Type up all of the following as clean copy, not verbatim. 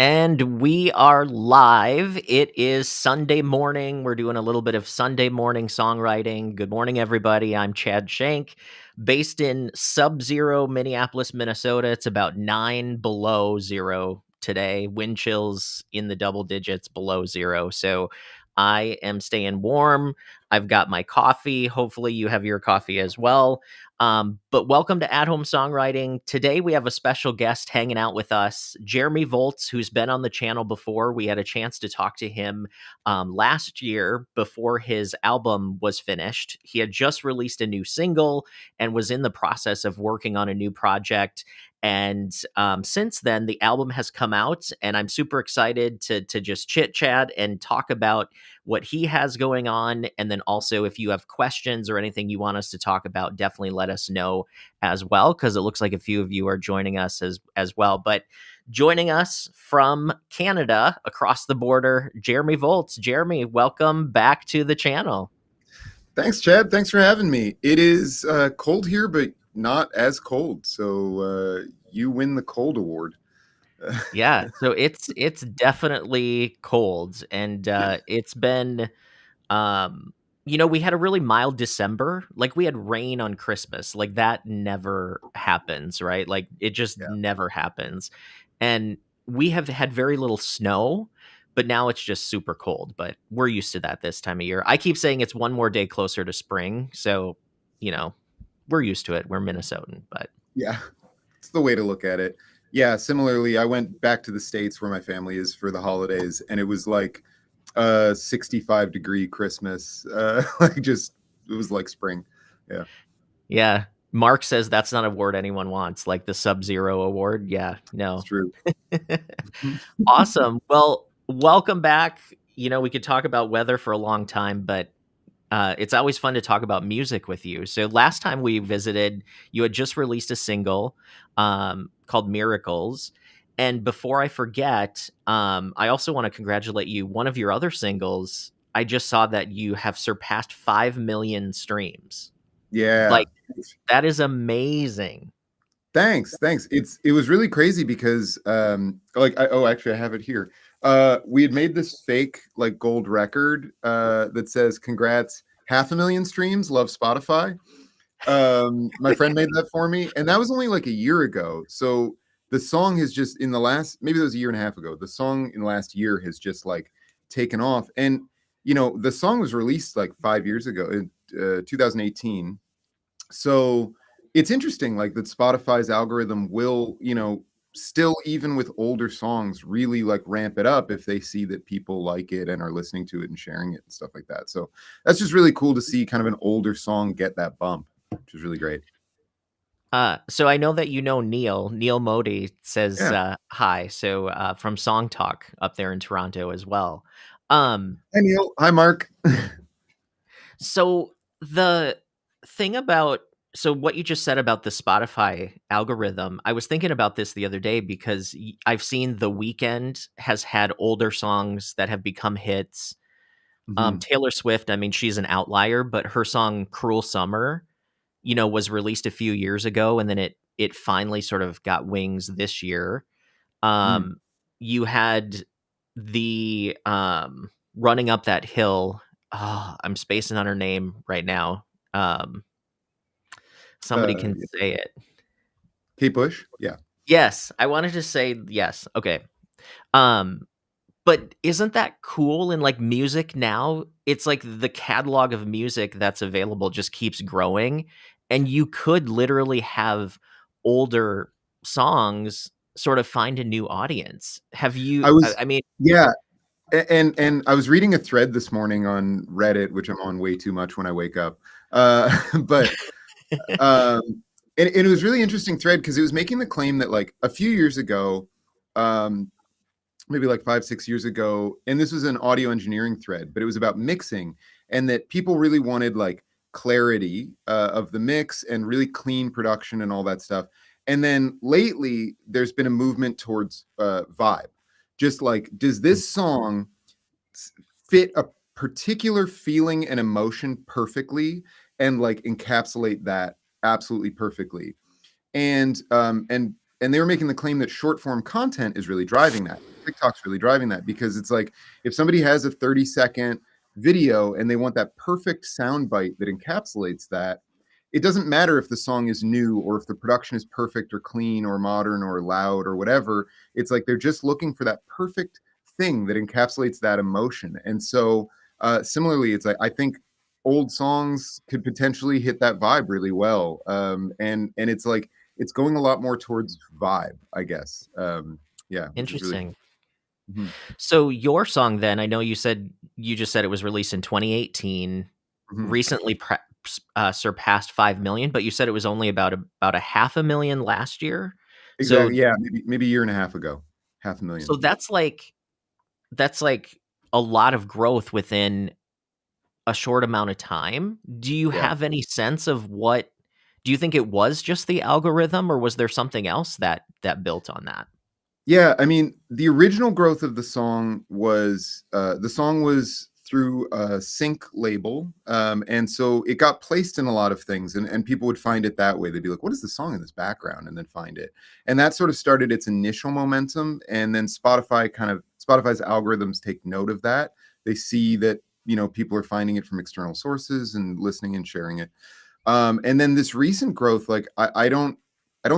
And we are live. It is Sunday morning. We're doing a little bit of Sunday morning songwriting. Good morning, everybody. I'm Chad Shank, based in sub-zero Minneapolis, Minnesota. It's about 9 below zero today. Wind chills in the double digits below zero. So I am staying warm. I've got my coffee. Hopefully, you have your coffee as well. But welcome to At Home Songwriting. Today we have a special guest hanging out with us, Jeremy Voltz, who's been on the channel before. We had a chance to talk to him last year before his album was finished. He had just released a new single and was in the process of working on a new project. And since then, the album has come out, and I'm super excited to just chit chat and talk about what he has going on. And then also, if you have questions or anything you want us to talk about, definitely let us know as well, because it looks like a few of you are joining us as well. But joining us from Canada across the border, Jeremy Voltz. Jeremy, welcome back to the channel. Thanks, Chad. Thanks for having me. It is cold here, but not as cold. So you win the cold award. Yeah, so it's definitely cold, and it's been we had a really mild December. Like, we had rain on Christmas. Like, that never happens, right? Like, it just Yeah. never happens. And we have had very little snow, but now it's just super cold. But we're used to that this time of year. I keep saying it's one more day closer to spring, so we're used to it. We're Minnesotan, but Yeah, it's the way to look at it. Yeah, similarly, I went back to the States where my family is for the holidays, and it was like 65-degree Christmas. It was like spring. Yeah. yeah. Mark says that's not a award anyone wants, like the Sub-Zero award. Yeah, It's no. true. Awesome. Well, welcome back. We could talk about weather for a long time, but it's always fun to talk about music with you. So last time we visited, you had just released a single called Miracles. And before I forget, I also want to congratulate you. One of your other singles, I just saw that you have surpassed 5 million streams. Yeah. Like, that is amazing. Thanks. It was really crazy because actually I have it here. We had made this fake like gold record that says congrats, 500,000 streams, love Spotify. My friend made that for me, and that was only like a year ago. So the song has just in the last, maybe it was a year and a half ago, the song in the last year has just like taken off. And the song was released like 5 years ago in 2018. So it's interesting, like that Spotify's algorithm will, still even with older songs, really like ramp it up if they see that people like it and are listening to it and sharing it and stuff like that. So that's just really cool to see kind of an older song get that bump, which is really great. So I know that Neil Modi says Yeah. hi. So from Song Talk up there in Toronto as well. Um, Hi, Neil. Hi, Mark. so the thing about what you just said about the Spotify algorithm, I was thinking about this the other day because I've seen The Weeknd has had older songs that have become hits. Mhm. Taylor Swift, I mean, she's an outlier, but her song "Cruel Summer," was released a few years ago, and then it finally sort of got wings this year. Mm. You had the Running Up That Hill. Oh, I'm spacing on her name right now. Somebody can Yeah. say it. Kate Bush. Yeah. Yes, I wanted to say yes. Okay. Um, but isn't that cool in like music now? It's like the catalog of music that's available just keeps growing, and you could literally have older songs sort of find a new audience. Have you I was, I mean, yeah. And I was reading a thread this morning on Reddit, which I'm on way too much when I wake up. But um, and it was really interesting thread because it was making the claim that like a few years ago, um, maybe like 5, 6 years ago, and this was an audio engineering thread, but it was about mixing, and that people really wanted like clarity of the mix and really clean production and all that stuff. And then lately, there's been a movement towards vibe. Just like, does this song fit a particular feeling and emotion perfectly, and like encapsulate that absolutely perfectly? And and they were making the claim that short form content is really driving that. TikTok's really driving that because it's like if somebody has a 30-second video and they want that perfect sound bite that encapsulates that, it doesn't matter if the song is new or if the production is perfect or clean or modern or loud or whatever. It's like they're just looking for that perfect thing that encapsulates that emotion. And so similarly, it's like I think old songs could potentially hit that vibe really well. And it's like it's going a lot more towards vibe, I guess. Yeah, which is really Interesting. mhm, So your song then, I know you just said it was released in 2018, mhm. recently surpassed 5 million, but you said it was only about a half a million last year. So Exactly. Yeah, maybe a year and a half ago, half a so million. that's like a lot of growth within a short amount of time. Do you Yeah. have any sense of what do you think it was just the algorithm, or was there something else that built on that? Yeah, I mean, the original growth of the song was through a sync label, and so it got placed in a lot of things, and people would find it that way. They'd be like, "What is the song in this background?" And then find it, and that sort of started its initial momentum. And then Spotify's algorithms take note of that. They see that people are finding it from external sources and listening and sharing it. And then this recent growth, like I don't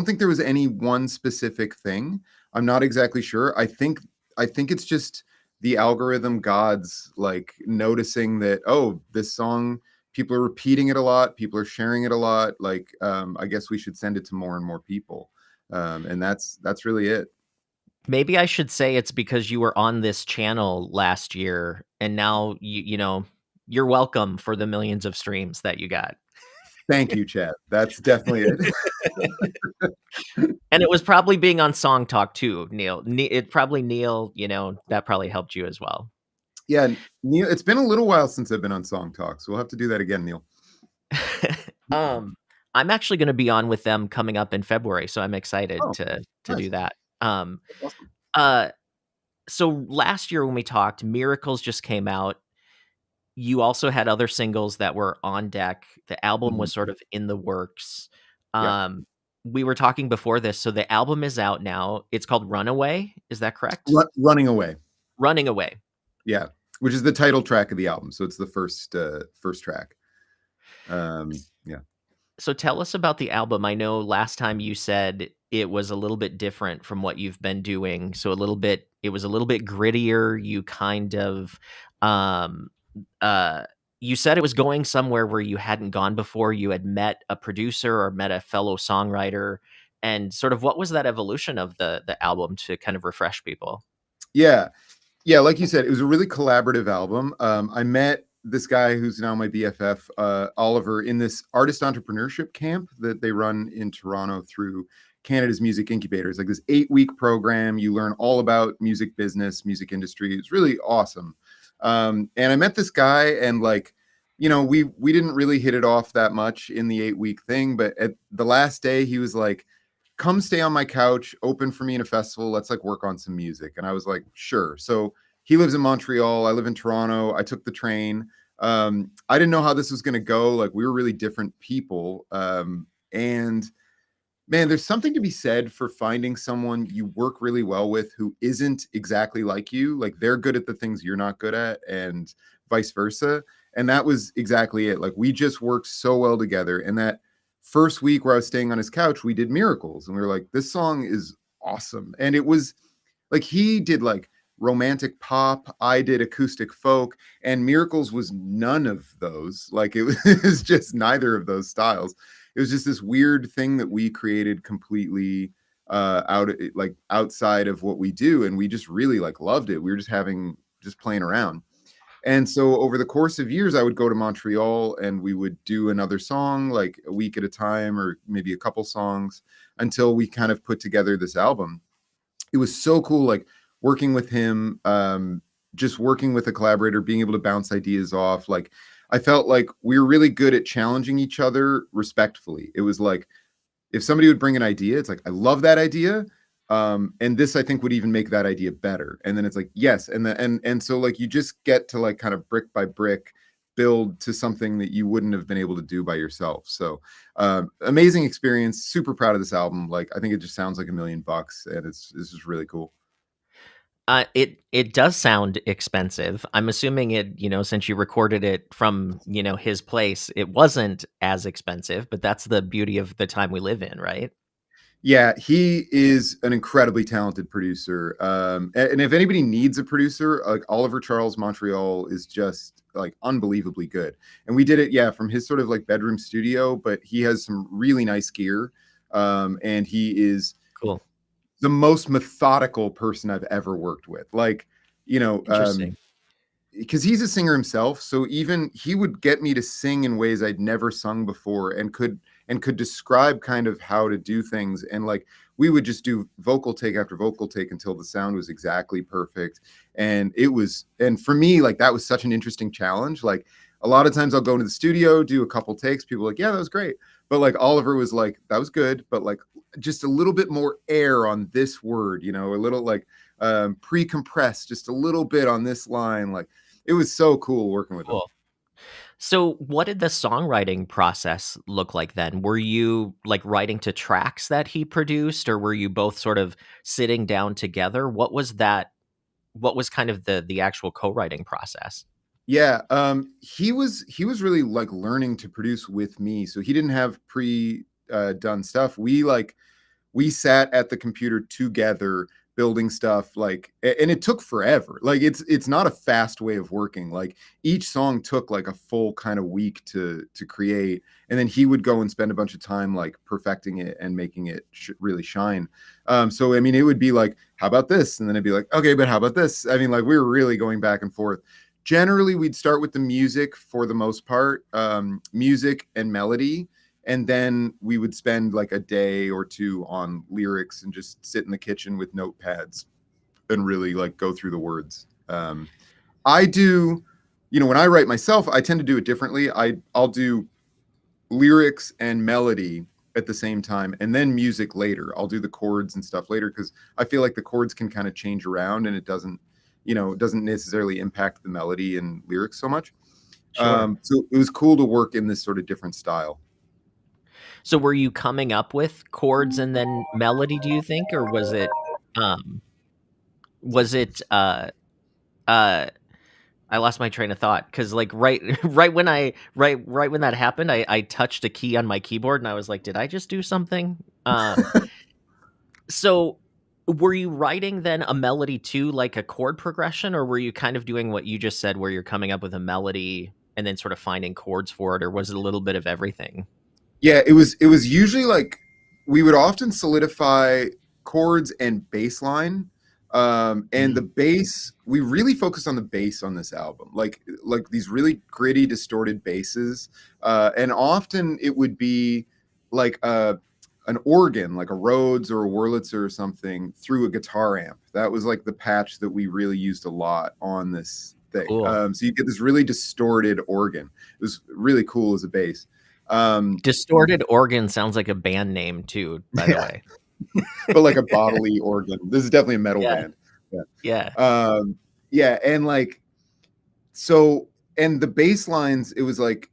think there was any one specific thing. I'm not exactly sure. I think it's just the algorithm gods like noticing that, oh, this song, people are repeating it a lot, people are sharing it a lot. Like, I guess we should send it to more and more people. And that's really it. Maybe I should say it's because you were on this channel last year, and now you're welcome for the millions of streams that you got. Thank you, Chad. That's definitely it. And it was probably being on Song Talk too, Neil. Neil, that probably helped you as well. Yeah, Neil, it's been a little while since I've been on Song Talk, so we'll have to do that again, Neil. Um, I'm actually gonna be on with them coming up in February, so I'm excited Oh, to nice. do that. That's awesome. Uh, so last year when we talked, Miracles just came out. You also had other singles that were on deck. The album Mhm. was sort of in the works. Yeah. Um, we were talking before this, so the album is out now. It's called Runaway, is that correct? Running Away. Running Away. Yeah, which is the title track of the album, so it's the first track. Yeah. So tell us about the album. I know last time you said it was a little bit different from what you've been doing. So it was a little bit grittier. You kind of, um, uh, you said it was going somewhere where you hadn't gone before. You had met a producer or met a fellow songwriter, and sort of what was that evolution of the album to kind of refresh people? Yeah. Yeah, like you said, it was a really collaborative album. I met this guy who's now my BFF, Oliver, in this artist entrepreneurship camp that they run in Toronto through Canada's Music Incubator. It's like this 8-week program. You learn all about music business, music industry. It's really awesome. And I met this guy, and like, we didn't really hit it off that much in the 8-week thing, but at the last day, he was like, come stay on my couch, open for me in a festival. Let's like work on some music. And I was like, sure. So he lives in Montreal. I live in Toronto. I took the train. I didn't know how this was going to go. Like we were really different people. And man, there's something to be said for finding someone you work really well with who isn't exactly like you. Like they're good at the things you're not good at, and vice versa. And that was exactly it. Like we just worked so well together. And that first week where I was staying on his couch, we did Miracles. And we were like, this song is awesome. And it was like he did like romantic pop, I did acoustic folk, and Miracles was none of those. Like it was just neither of those styles. It was just this weird thing that we created completely like outside of what we do, and we just really like loved it. We were just playing around. And so over the course of years, I would go to Montreal and we would do another song like a week at a time, or maybe a couple songs, until we kind of put together this album. It was so cool, like working with him, just working with a collaborator, being able to bounce ideas off. Like I felt like we were really good at challenging each other respectfully. It was like if somebody would bring an idea, it's like, I love that idea. And this I think would even make that idea better. And then it's like, yes. And so like you just get to like kind of brick by brick build to something that you wouldn't have been able to do by yourself. So amazing experience. Super proud of this album. Like, I think it just sounds like $1,000,000, and this is really cool. It does sound expensive. I'm assuming it, since you recorded it from, his place, it wasn't as expensive, but that's the beauty of the time we live in, right? Yeah, he is an incredibly talented producer. And if anybody needs a producer, like Oliver Charles Montreal is just like unbelievably good. And we did it, yeah, from his sort of like bedroom studio, but he has some really nice gear. And he is Cool. the most methodical person I've ever worked with. Like, you know, Interesting. because he's a singer himself, so even he would get me to sing in ways I'd never sung before, and could describe kind of how to do things, and like we would just do vocal take after vocal take until the sound was exactly perfect. And for me, like, that was such an interesting challenge. Like, a lot of times I'll go into the studio, do a couple takes, people are like, yeah, that was great, but like Oliver was like, that was good, but like just a little bit more air on this word, a little like pre-compressed just a little bit on this line. Like, it was so cool working with him. Cool. So, what did the songwriting process look like then? Were you, like, writing to tracks that he produced, or were you both sort of sitting down together? What was kind of the actual co-writing process? Yeah, he was really like learning to produce with me, so he didn't have pre done stuff. We sat at the computer together building stuff, like, and it took forever. Like, it's not a fast way of working. Like, each song took like a full kind of week to create, and then he would go and spend a bunch of time like perfecting it and making it really shine. So I mean, it would be like, how about this, and then it'd be like, okay, but how about this? I mean, like, we were really going back and forth. Generally, we'd start with the music for the most part, music and melody, and then we would spend like a day or two on lyrics and just sit in the kitchen with notepads and really like go through the words. I do, when I write myself, I tend to do it differently. I'll do lyrics and melody at the same time, and then music later. I'll do the chords and stuff later, because I feel like the chords can kind of change around, and it doesn't necessarily impact the melody and lyrics so much. Sure. So it was cool to work in this sort of different style. So, were you coming up with chords and then melody, do you think, or um was it, uh I lost my train of thought because, like, right right when that happened, I touched a key on my keyboard, and I was like, "Did I just do something?" So, were you writing then a melody too, like a chord progression, or were you kind of doing what you just said, where you're coming up with a melody and then sort of finding chords for it, or was it a little bit of everything? Yeah, it was usually like we would often solidify chords and bass line. And the Mm, bass, we really focused on the bass on this album, like these really gritty, distorted basses. And often it would be like an organ, like a Rhodes or a Wurlitzer or something, through a guitar amp. That was like the patch that we really used a lot on this thing. cool. So you get this really distorted organ. It was really cool as a bass. Distorted Organ sounds like a band name too, by the Yeah, way. but like a bodily organ. This is definitely a metal Yeah, band. Yeah. yeah. Yeah, and like, so, and the bass lines, it was like,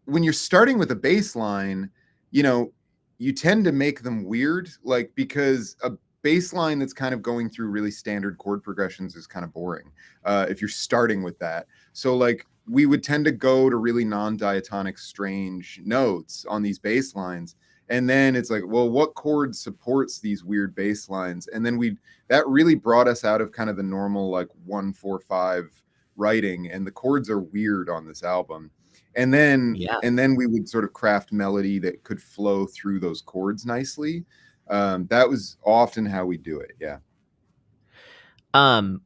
when you're starting with a bass line, you know, you tend to make them weird, like, because a bass line that's kind of going through really standard chord progressions is kind of boring if you're starting with that. So like, we would tend to go to really non-diatonic strange notes on these bass lines, and then it's like, well, what chord supports these weird bass lines? And then that really brought us out of kind of the normal like 1-4-5 writing, and the chords are weird on this album. and then Yeah. and then we would sort of craft melody that could flow through those chords nicely. That was often how we do it. Yeah.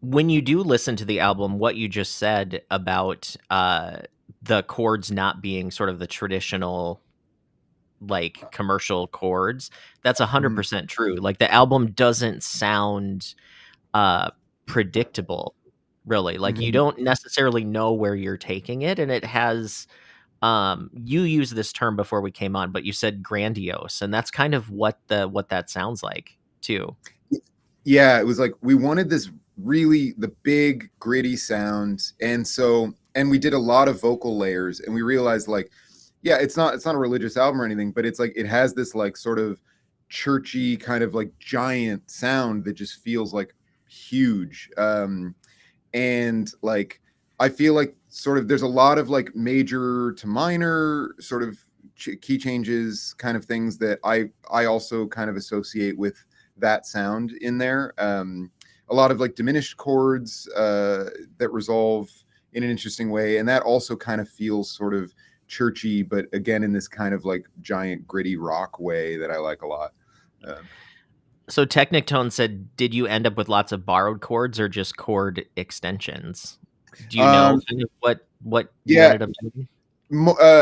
When you do listen to the album, what you just said about, the chords not being sort of the traditional, like, commercial chords, that's Mhm. 100% true. Like, the album doesn't sound, uh, predictable, really. Like, you Mhm. don't necessarily know where you're taking it, and it has, you used this term before we came on, but you said grandiose, and that's kind of what that sounds like too. Yeah, it was like we wanted this really the big gritty sound, and so and we did a lot of vocal layers, and we realized like, yeah, it's not a religious album or anything, but it's like it has this like sort of churchy kind of like giant sound that just feels like huge. And like I feel like sort of there's a lot of like major to minor sort of key changes kind of things that I also kind of associate with that sound in there. A lot of like diminished chords that resolve in an interesting way, and that also kind of feels sort of churchy, but again in this kind of like giant gritty rock way that I like a lot. Um, So Technic Tone said, "Did you end up with lots of borrowed chords or just chord extensions?" Do you know um, kind of what you yeah, ended up doing?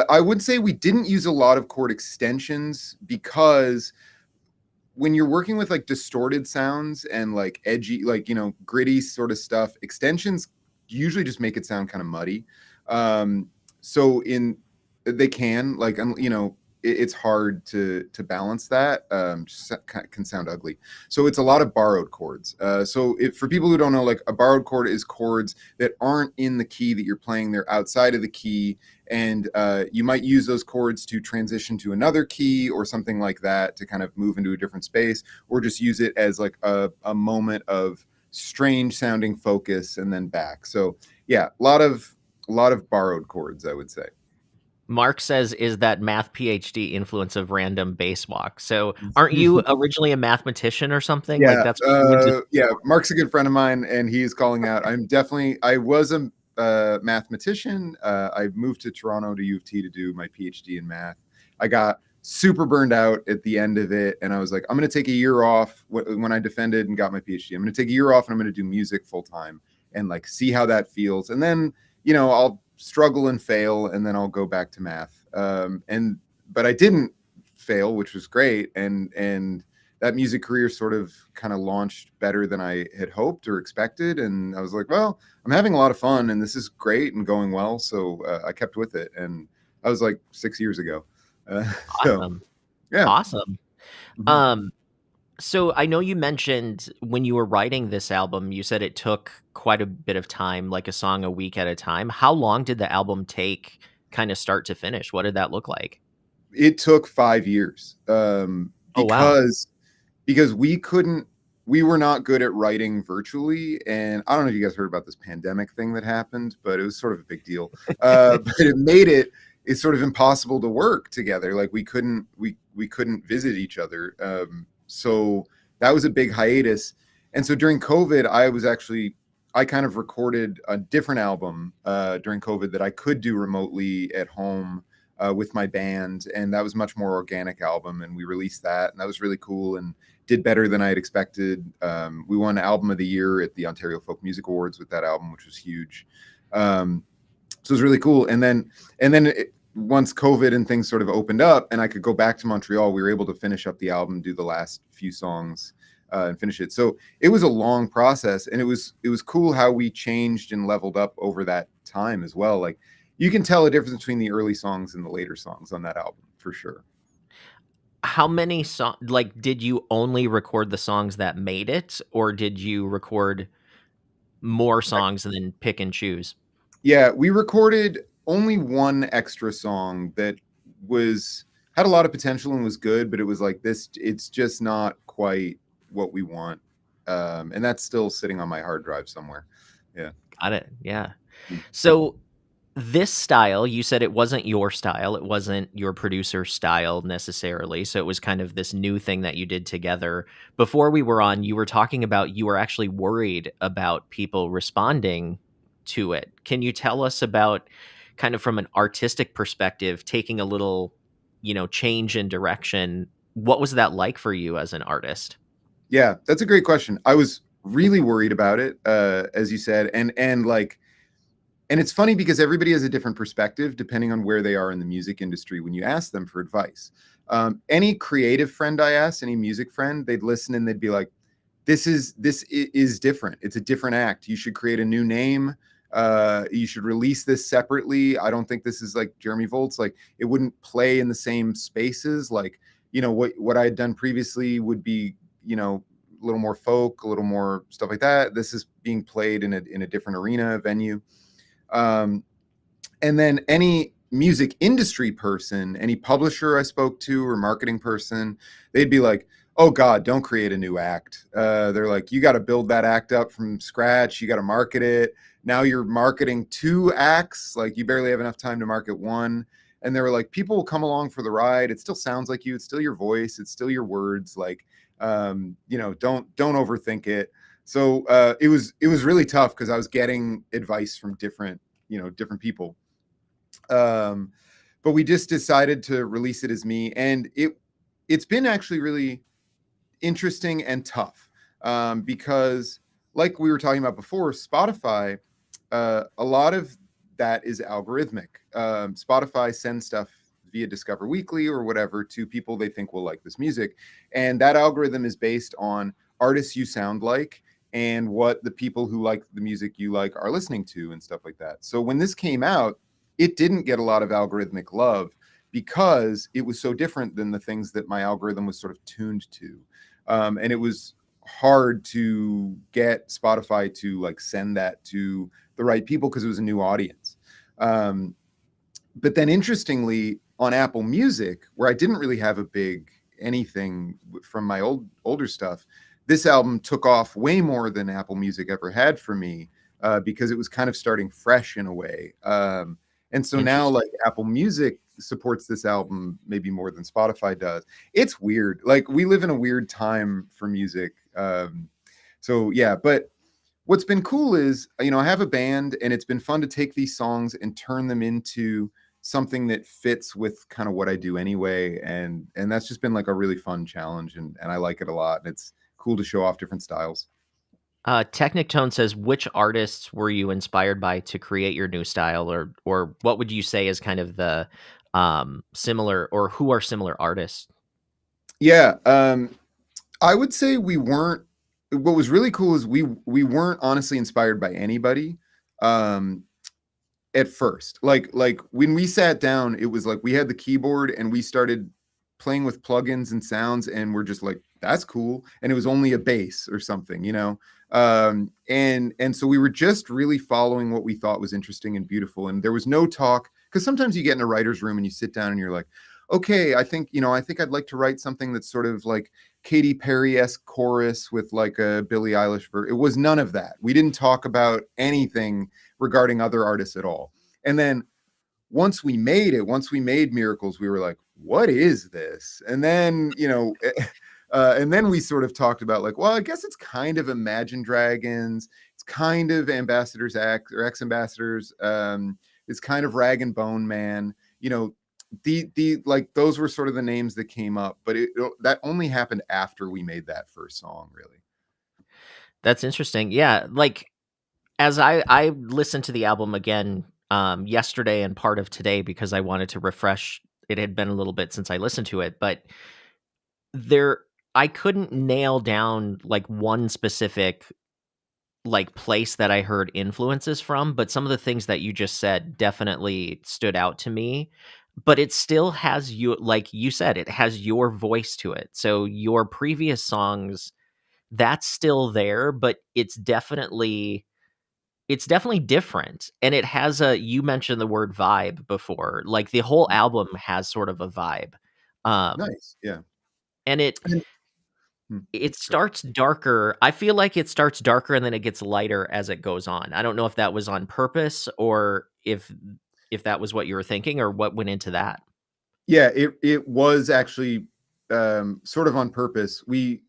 I would say we didn't use a lot of chord extensions because when you're working with like distorted sounds and like edgy, like, gritty sort of stuff, extensions usually just make it sound kind of muddy. Um, so in they can like, it's hard to balance that. Just can sound ugly. So it's a lot of borrowed chords. So for people who don't know, like a borrowed chord is chords that aren't in the key that you're playing. They're outside of the key, and you might use those chords to transition to another key or something like that to kind of move into a different space, or just use it as like a moment of strange sounding focus and then back. So yeah, a lot of borrowed chords, I would say. Mark says, "Is that math PhD influence of random bass walk?" So, aren't you originally a mathematician or something? Like, Yeah, that's what you went to yeah. school for. Mark's a good friend of mine, and he's calling out. I was a mathematician. I moved to Toronto to U of T to do my PhD in math. I got super burned out at the end of it, and I was like, I'm going to take a year off when I defended and got my PhD. I'm going to take a year off, and I'm going to do music full time and like see how that feels, and then I'll struggle and fail, and then I'll go back to math. But I didn't fail, which was great, and that music career sort of kind of launched better than I had hoped or expected. And I was like, well, I'm having a lot of fun and this is great and going well. So I kept with it. And I was like 6 years ago. So Awesome. yeah. Awesome. Mhm. Um, so I know you mentioned when you were writing this album, you said it took quite a bit of time, like a song a week at a time. How long did the album take kind of start to finish? What did that look like? It took 5 years Oh, wow. because we were not good at writing virtually. And I don't know if you guys heard about this pandemic thing that happened, but it was sort of a big deal. But it made it's sort of impossible to work together. Like we couldn't visit each other. So that was a big hiatus. And so during COVID, I kind of recorded a different album during COVID that I could do remotely at home with my band, and that was a much more organic album, and we released that, and that was really cool and did better than I had expected. We won Album of the Year at the Ontario Folk Music Awards with that album, which was huge. So it was really cool. And then once COVID and things sort of opened up, and I could go back to Montreal, we were able to finish up the album, do the last few songs, and finish it. So it was a long process, and it was cool how we changed and leveled up over that time as well. Like you can tell a difference between the early songs and the later songs on that album for sure. How many like, did you only record the songs that made it, or did you record more songs and then pick and choose? Yeah, we recorded only one extra song that was had a lot of potential and was good, but it was like this. It's just not quite what we want, and that's still sitting on my hard drive somewhere. Yeah. Got it, yeah. Mm. So, this style, you said it wasn't your style, it wasn't your producer's style necessarily, so it was kind of this new thing that you did together. Before we were on, you were talking about you were actually worried about people responding to it. Can you tell us about, kind of from an artistic perspective, taking a little, change in direction? What was that like for you as an artist? Yeah, that's a great question. I was really worried about it, as you said, and like, and it's funny because everybody has a different perspective depending on where they are in the music industry when you ask them for advice. Any creative friend I asked, any music friend, they'd listen and they'd be like, this is different. It's a different act. You should create a new name. You should release this separately. I don't think this is like Jeremy Voltz. Like it wouldn't play in the same spaces. Like what I had done previously would be a little more folk, a little more stuff like that. This is being played in a different arena venue. And then any music industry person, any publisher I spoke to or marketing person, they'd be like, oh God, don't create a new act. They're like, you got to build that act up from scratch. You got to market it. Now you're marketing two acts. Like you barely have enough time to market one. And they were like, people will come along for the ride. It still sounds like you. It's still your voice. It's still your words. Like, don't overthink it. So it was really tough because I was getting advice from different people. um, but we just decided to release it as me, and it's been actually really interesting and tough, because like we were talking about before, Spotify, a lot of that is algorithmic. Spotify sends stuff via Discover Weekly or whatever to people they think will like this music, and that algorithm is based on artists you sound like and what the people who like the music you like are listening to and stuff like that. So when this came out, it didn't get a lot of algorithmic love because it was so different than the things that my algorithm was sort of tuned to. And it was hard to get Spotify to like send that to the right people because it was a new audience. But then interestingly, on Apple Music, where I didn't really have a big anything from my older stuff, this album took off way more than Apple Music ever had for me, because it was kind of starting fresh in a way. And so now, Interesting. like, Apple Music supports this album maybe more than Spotify does. It's weird. Like, we live in a weird time for music. So yeah, but what's been cool is, I have a band, and it's been fun to take these songs and turn them into something that fits with kind of what I do anyway. And that's just been like a really fun challenge, and I like it a lot. And it's cool to show off different styles. Technic Tone says, which artists were you inspired by to create your new style, or what would you say is kind of the similar, or who are similar artists? Yeah, I would say we weren't. What was really cool is we weren't honestly inspired by anybody. Um, at first, like when we sat down, it was like we had the keyboard and we started playing with plugins and sounds, and we're just like, that's cool. And it was only a bass or something. And so we were just really following what we thought was interesting and beautiful, and there was no talk, because sometimes you get in a writer's room and you sit down and you're like, okay, I think I'd like to write something that's sort of like Katy Perry-esque chorus with like a Billie Eilish verse. It was none of that. We didn't talk about anything regarding other artists at all. And then once we made Miracles, we were like, what is this? And then, and then we sort of talked about like, well, I guess it's kind of Imagine Dragons. It's kind of Ambassadors Act or Ex Ambassadors. It's kind of Rag and Bone Man. The like those were sort of the names that came up, but that only happened after we made that first song, really. That's interesting. Yeah, like as I listened to the album again yesterday and part of today because I wanted to refresh. It had been a little bit since I listened to it, but there I couldn't nail down like one specific like place that I heard influences from, but some of the things that you just said definitely stood out to me. But it still has you, like you said, it has your voice to it. So your previous songs, that's still there, but it's definitely different. And it has you mentioned the word vibe before. Like the whole album has sort of a vibe. Um Nice. Yeah. and it And, hmm, It go ahead. starts darker. I feel like it starts darker and then it gets lighter as it goes on. I don't know if that was on purpose or if that was what you were thinking or what went into that. Yeah, it was actually, sort of on purpose. We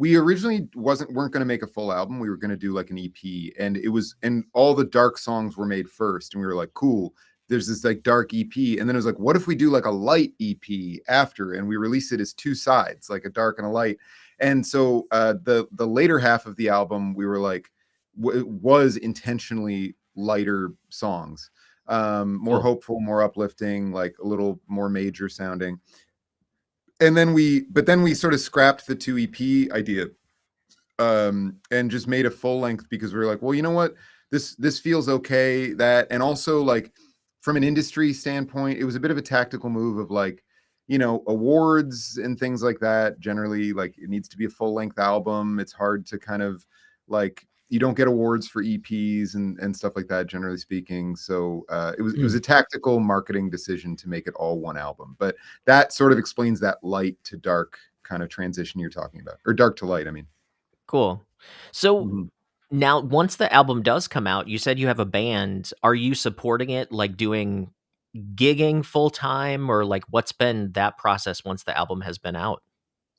originally weren't going to make a full album. We were going to do like an EP, and all the dark songs were made first, and we were like, cool. There's this like dark EP, and then it was like, what if we do like a light EP after, and we release it as two sides, like a dark and a light. And so the later half of the album, we were like, was intentionally lighter songs, more Cool. hopeful, more uplifting, like a little more major sounding. But then we sort of scrapped the two EP idea, and just made a full length because we were like, well, you know what, this feels okay. That, and also like from an industry standpoint, it was a bit of a tactical move of like, awards and things like that. Generally, like, it needs to be a full length album. It's hard to kind of like you don't get awards for EPs and stuff like that, generally speaking. So it was Mm, a tactical marketing decision to make it all one album. But that sort of explains that light to dark kind of transition you're talking about, or dark to light, I mean. cool. So Mhm. now once the album does come out, you said you have a band. Are you supporting it, like, doing gigging full time, or, like, what's been that process once the album has been out?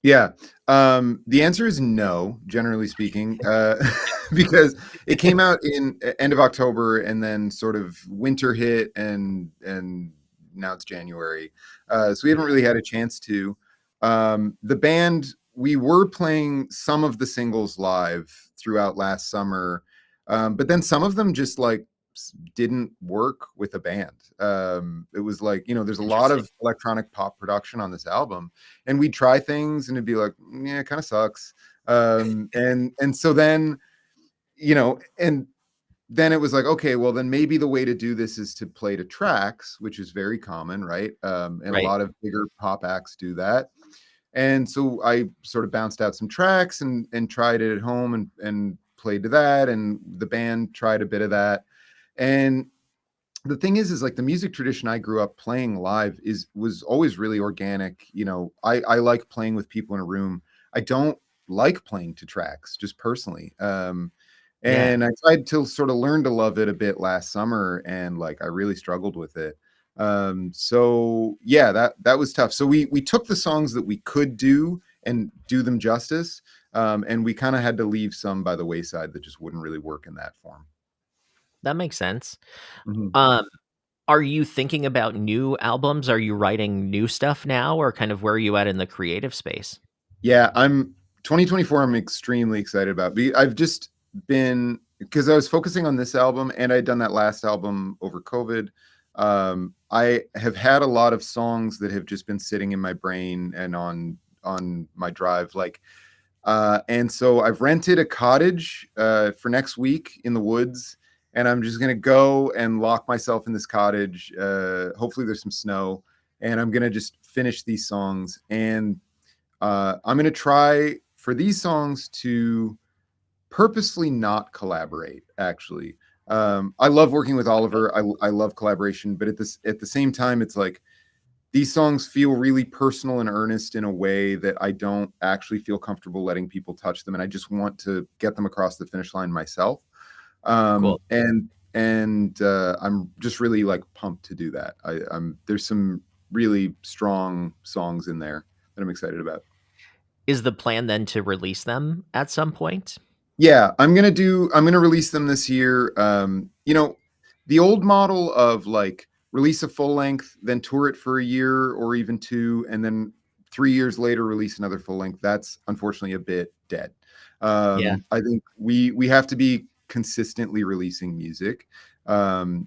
Yeah. The answer is no, generally speaking, because it came out in end of October, and then sort of winter hit, and now it's January. So we haven't really had a chance to. The band, we were playing some of the singles live throughout last summer, but then some of them just like didn't work with a band. It was like, there's a lot Interesting. of electronic pop production on this album, and we'd try things and it'd be like, yeah, it kind of sucks. And so then, and then it was like, okay, well then maybe the way to do this is to play to tracks, which is very common, right? And a Right. lot of bigger pop acts do that. And so I sort of bounced out some tracks and tried it at home and played to that, and the band tried a bit of that. And the thing is like the music tradition I grew up playing live was always really organic. I like playing with people in a room. I don't like playing to tracks, just personally. Yeah, And I tried to sort of learn to love it a bit last summer, and like I really struggled with it. So yeah, that was tough. So we took the songs that we could do and do them justice, and we kind of had to leave some by the wayside that just wouldn't really work in that form. that makes sense. Mhm. Um, are you thinking about new albums? Are you writing new stuff now, or kind of where are you at in the creative space? Yeah, I'm 2024. I'm extremely excited about. I've just been, because I was focusing on this album and I'd done that last album over COVID. I have had a lot of songs that have just been sitting in my brain and on my drive, and so I've rented a cottage for next week in the woods, and I'm just gonna go and lock myself in this cottage. Hopefully, there's some snow, and I'm gonna just finish these songs. And I'm going to try for these songs to purposely not collaborate. Actually, I love working with Oliver. I love collaboration, but at the same time, it's like these songs feel really personal and earnest in a way that I don't actually feel comfortable letting people touch them, and I just want to get them across the finish line myself. Cool. And I'm just really like pumped to do that. There's some really strong songs in there that I'm excited about. Is the plan then to release them at some point? Yeah, I'm gonna release them this year. The old model of like release a full length, then tour it for a year or even two, and then 3 years later release another full length. That's unfortunately a bit dead. Yeah, I think we have to be consistently releasing music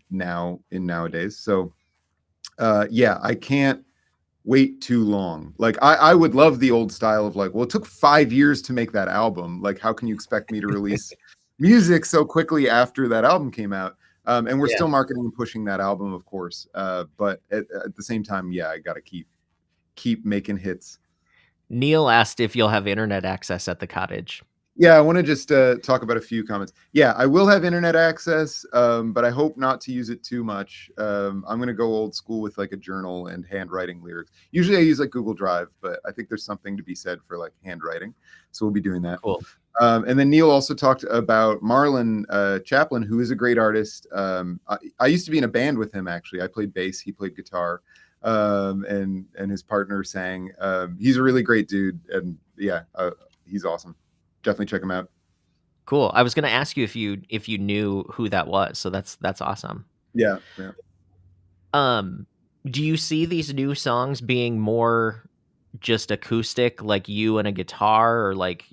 nowadays. So yeah, I can't wait too long. Like I would love the old style of like, well, it took 5 years to make that album. Like, how can you expect me to release music so quickly after that album came out? And we're yeah. still marketing and pushing that album, of course. But at the same time, yeah, I got to keep making hits. Neil asked if you'll have internet access at the cottage. Yeah, I want to just talk about a few comments. Yeah, I will have internet access, but I hope not to use it too much. I'm going to go old school with like a journal and handwriting lyrics. Usually I use like Google Drive, but I think there's something to be said for like handwriting. So we'll be doing that. Cool. And then Neil also talked about Marlon Chaplin, who is a great artist. I used to be in a band with him, actually. I played bass, he played guitar, and his partner sang. He's a really great dude. And yeah, he's awesome. Definitely check him out. Cool. I was gonna ask you if you knew who that was, so that's awesome. Yeah, yeah. Um, do you see these new songs being more just acoustic, like you and a guitar, or like,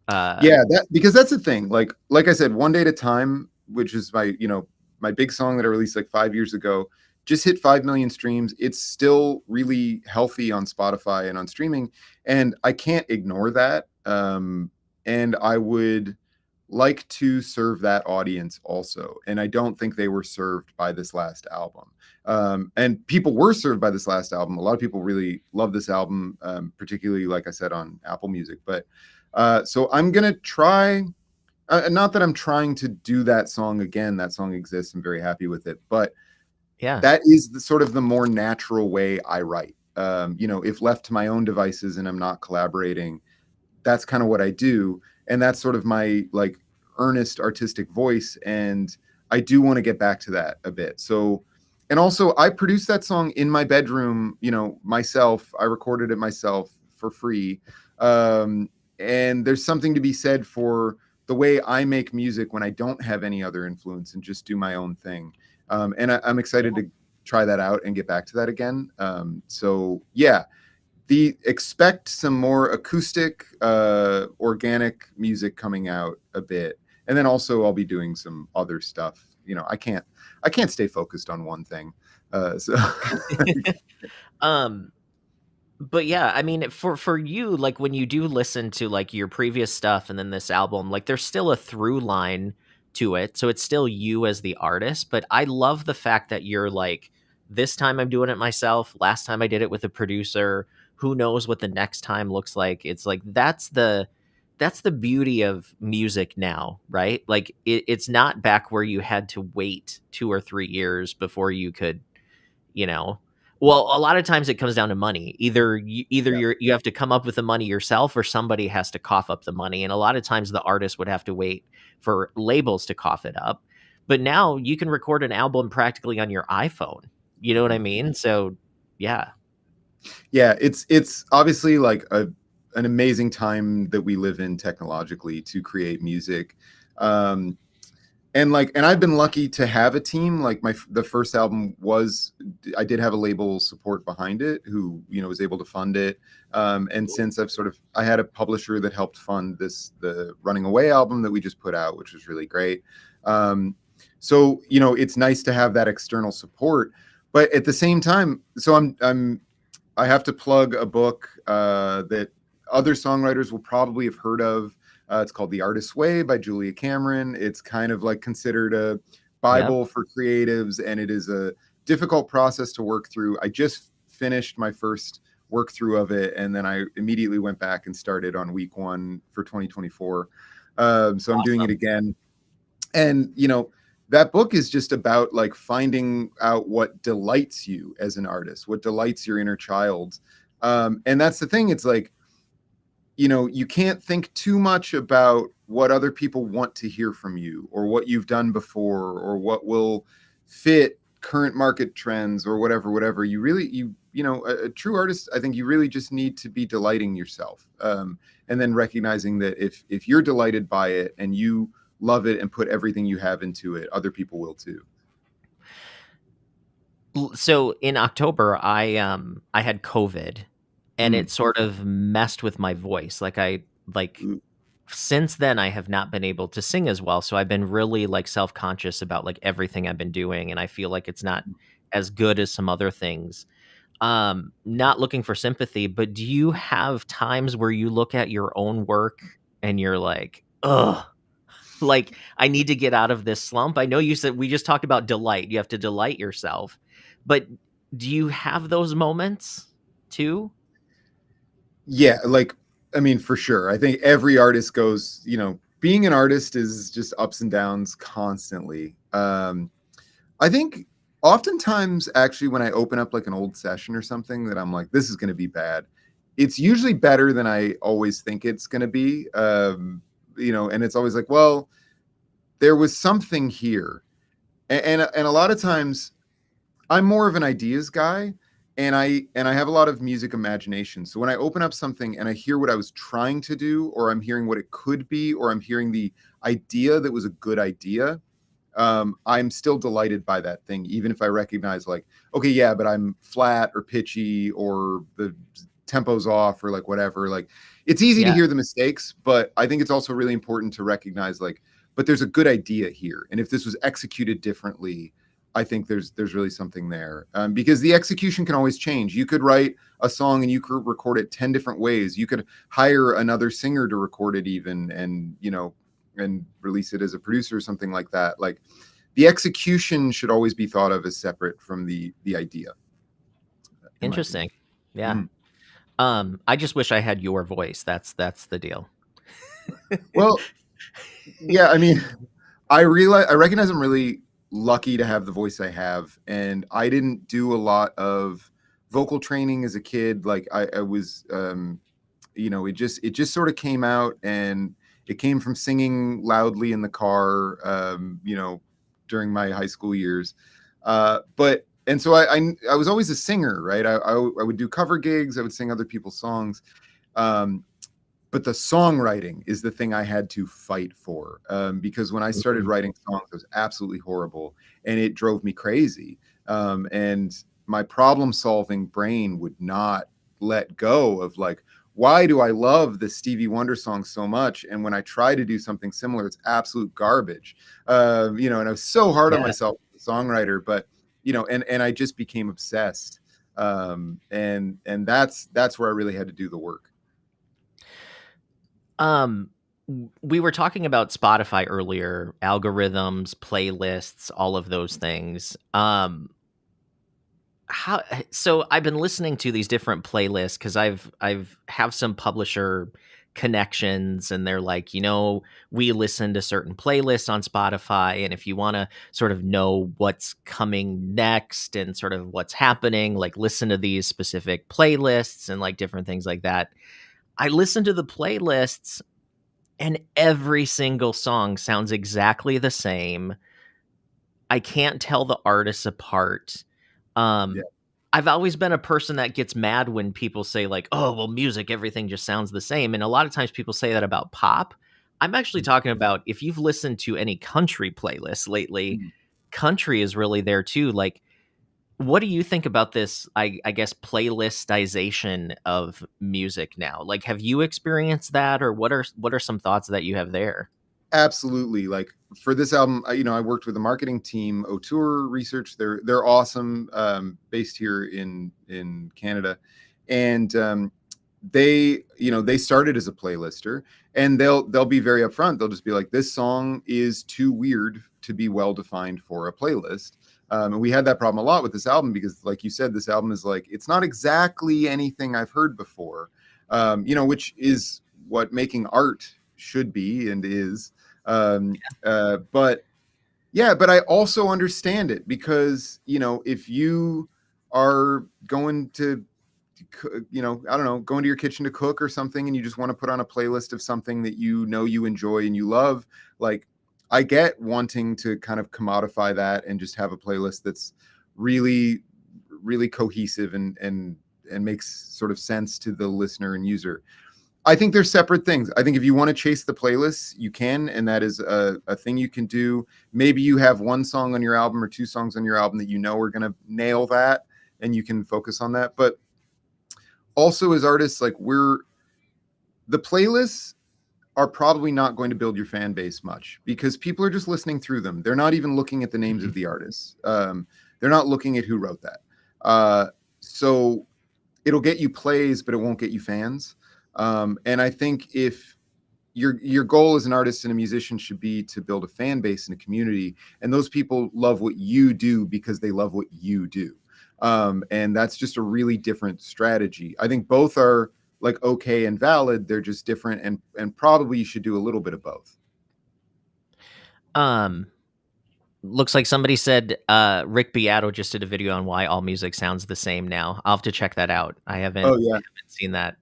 uh Yeah, because that's the thing. Like I said, One Day at a Time, which is my big song that I released like 5 years ago, just hit 5 million streams. It's still really healthy on Spotify and on streaming, and I can't ignore that. And I would like to serve that audience also, and I don't think they were served by this last album. And people were served by this last album. A lot of people really love this album, particularly like I said on Apple Music. But so I'm gonna try not that I'm trying to do that song again. That song exists. I'm very happy with it, but Yeah. that is the sort of the more natural way I write. If left to my own devices and I'm not collaborating, that's kind of what I do. And that's sort of my like earnest artistic voice. And I do want to get back to that a bit. So, and also I produced that song in my bedroom, myself. I recorded it myself for free. Um, and there's something to be said for the way I make music when I don't have any other influence and just do my own thing. I'm excited to try that out and get back to that again. So yeah, the expect some more acoustic, organic music coming out a bit, and then also I'll be doing some other stuff. I can't stay focused on one thing. So Um, but yeah, I mean, for you, like when you do listen to like your previous stuff and then this album, like there's still a through line to it. So it's still you as the artist, but I love the fact that you're like, this time I'm doing it myself. Last time I did it with a producer. Who knows what the next time looks like? It's like that's the beauty of music now, right? Like it's not back where you had to wait 2 or 3 years before you could, you know well, a lot of times it comes down to money. Either yeah, you have to come up with the money yourself or somebody has to cough up the money, and a lot of times the artist would have to wait for labels to cough it up. But now you can record an album practically on your iPhone. You know what I mean? So, yeah. yeah, it's obviously like an amazing time that we live in technologically to create music. Um, and I've been lucky to have a team. Like the first album was, I did have a label support behind it who was able to fund it. And since I had a publisher that helped fund the Running Away album that we just put out, which was really great. So it's nice to have that external support, but at the same time, so I have to plug a book that other songwriters will probably have heard of. It's called The Artist's Way by Julia Cameron. It's kind of like considered a Yep. Bible for creatives, and it is a difficult process to work through. I just finished my first work through of it, and then I immediately went back and started on week one for 2024. So I'm doing it Awesome. again. And that book is just about like finding out what delights you as an artist, what delights your inner child. And that's the thing. It's like, you can't think too much about what other people want to hear from you or what you've done before or what will fit current market trends or whatever. You really, a true artist, I think you really just need to be delighting yourself. And then recognizing that if you're delighted by it and you love it and put everything you have into it, other people will too. So in October, I had COVID, and Mm. it sort of messed with my voice. Like since then I have not been able to sing as well, so I've been really, like, self-conscious about, like, everything I've been doing, and I feel like it's not as good as some other things. Not looking for sympathy, but do you have times where you look at your own work and you're like, "Ugh, like, I need to get out of this slump"? I know you said we just talked about delight, you have to delight yourself, but do you have those moments too? Yeah, like, I mean, for sure. I think every artist goes, being an artist is just ups and downs constantly. I think oftentimes, actually, when I open up like an old session or something that I'm like, this is going to be bad, it's usually better than I always think it's going to be. And it's always like, well, there was something here. And a lot of times, I'm more of an ideas guy, and I have a lot of music imagination. So when I open up something and I hear what I was trying to do, or I'm hearing what it could be, or I'm hearing the idea that was a good idea, I'm still delighted by that thing, even if I recognize like, okay, yeah, but I'm flat or pitchy or the tempo's off or like whatever. Like it's easy to Yeah. hear the mistakes, but I think it's also really important to recognize like, but there's a good idea here. And if this was executed differently, I think there's really something there, because the execution can always change. You could write a song and you could record it 10 different ways. You could hire another singer to record it even, and release it as a producer or something like that. Like the execution should always be thought of as separate from the idea, in my opinion. Interesting. Yeah. Mhm. I just wish I had your voice, that's the deal. Well, Yeah, I mean, I recognize I'm really lucky to have the voice I have, and I didn't do a lot of vocal training as a kid. Like I was, it just sort of came out, and it came from singing loudly in the car, during my high school years. But and so I was always a singer, right? I would do cover gigs, I would sing other people's songs. Um, but the songwriting is the thing I had to fight for, because when I started Mhm. writing songs, it was absolutely horrible, and it drove me crazy. And my problem solving brain would not let go of, like, why do I love the Stevie Wonder song so much? And when I try to do something similar, it's absolute garbage. And I was so hard on Yeah. myself as a songwriter, but and I just became obsessed. And that's where I really had to do the work. Um, we were talking about Spotify earlier, algorithms, playlists, all of those things. How so I've been listening to these different playlists because I've have some publisher connections, and they're like, we listen to certain playlists on Spotify, and if you want to sort of know what's coming next and sort of what's happening, like listen to these specific playlists and like different things like that. I listen to the playlists and every single song sounds exactly the same. I can't tell the artists apart. Yeah. Um, I've always been a person that gets mad when people say like, "Oh, well, music, everything just sounds the same." And a lot of times people say that about pop. I'm actually talking about if you've listened to any country playlists lately, Mhm. country is really there too. Like, what do you think about this? I guess playlistization of music now. Like, have you experienced that, or what are some thoughts that you have there? Absolutely. Like for this album, I worked with a marketing team, Auteur Research. They're awesome, based here in Canada, and they started as a playlister, and they'll be very upfront. They'll just be like, this song is too weird to be well defined for a playlist. And we had that problem a lot with this album because, like you said, this album is like, it's not exactly anything I've heard before, which is what making art should be and is. But yeah, but I also understand it because, if you are going to, I don't know, go into your kitchen to cook or something, and you just want to put on a playlist of something that you enjoy and you love, like, I get wanting to kind of commodify that and just have a playlist that's really, really cohesive and makes sort of sense to the listener and user. I think they're separate things. I think if you want to chase the playlists, you can, and that is a thing you can do. Maybe you have one song on your album or two songs on your album that are going to nail that, and you can focus on that. But also, as artists, like, the playlists are probably not going to build your fan base much because people are just listening through them. They're not even looking at the names of Mhm. the artists. They're not looking at who wrote that. So it'll get you plays, but it won't get you fans. And I think if your goal as an artist and a musician should be to build a fan base and a community, and those people love what you do because they love what you do. And that's just a really different strategy. I think both are, like, okay and valid. They're just different, and probably you should do a little bit of both. Um, Looks like somebody said Rick Beato just did a video on why all music sounds the same now. I'll have to check that out. I Oh yeah. haven't seen that.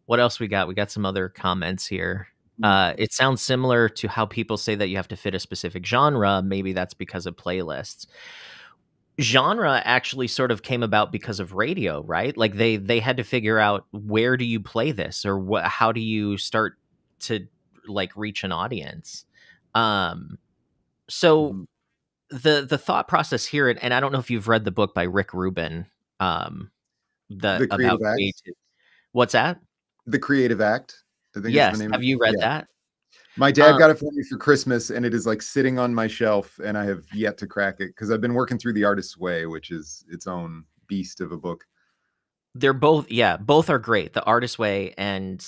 What else we got? We got some other comments here. Mm. It sounds similar to how people say that you have to fit a specific genre. Maybe that's because of playlists. Genre actually sort of came about because of radio, right? Like they had to figure out where do you play this, or how do you start to like reach an audience. Um, so Mhm. the thought process here, and I don't know if you've read the book by Rick Rubin, um, the The about Creative Act. creative. What's that? The Creative Act, I think is the Yes, name of have it. you read Yeah. that? My dad Um, got it for me for Christmas, and it is like sitting on my shelf, and I have yet to crack it because I've been working through The Artist's Way, which is its own beast of a book. they're both, yeah, both are great, The Artist Way and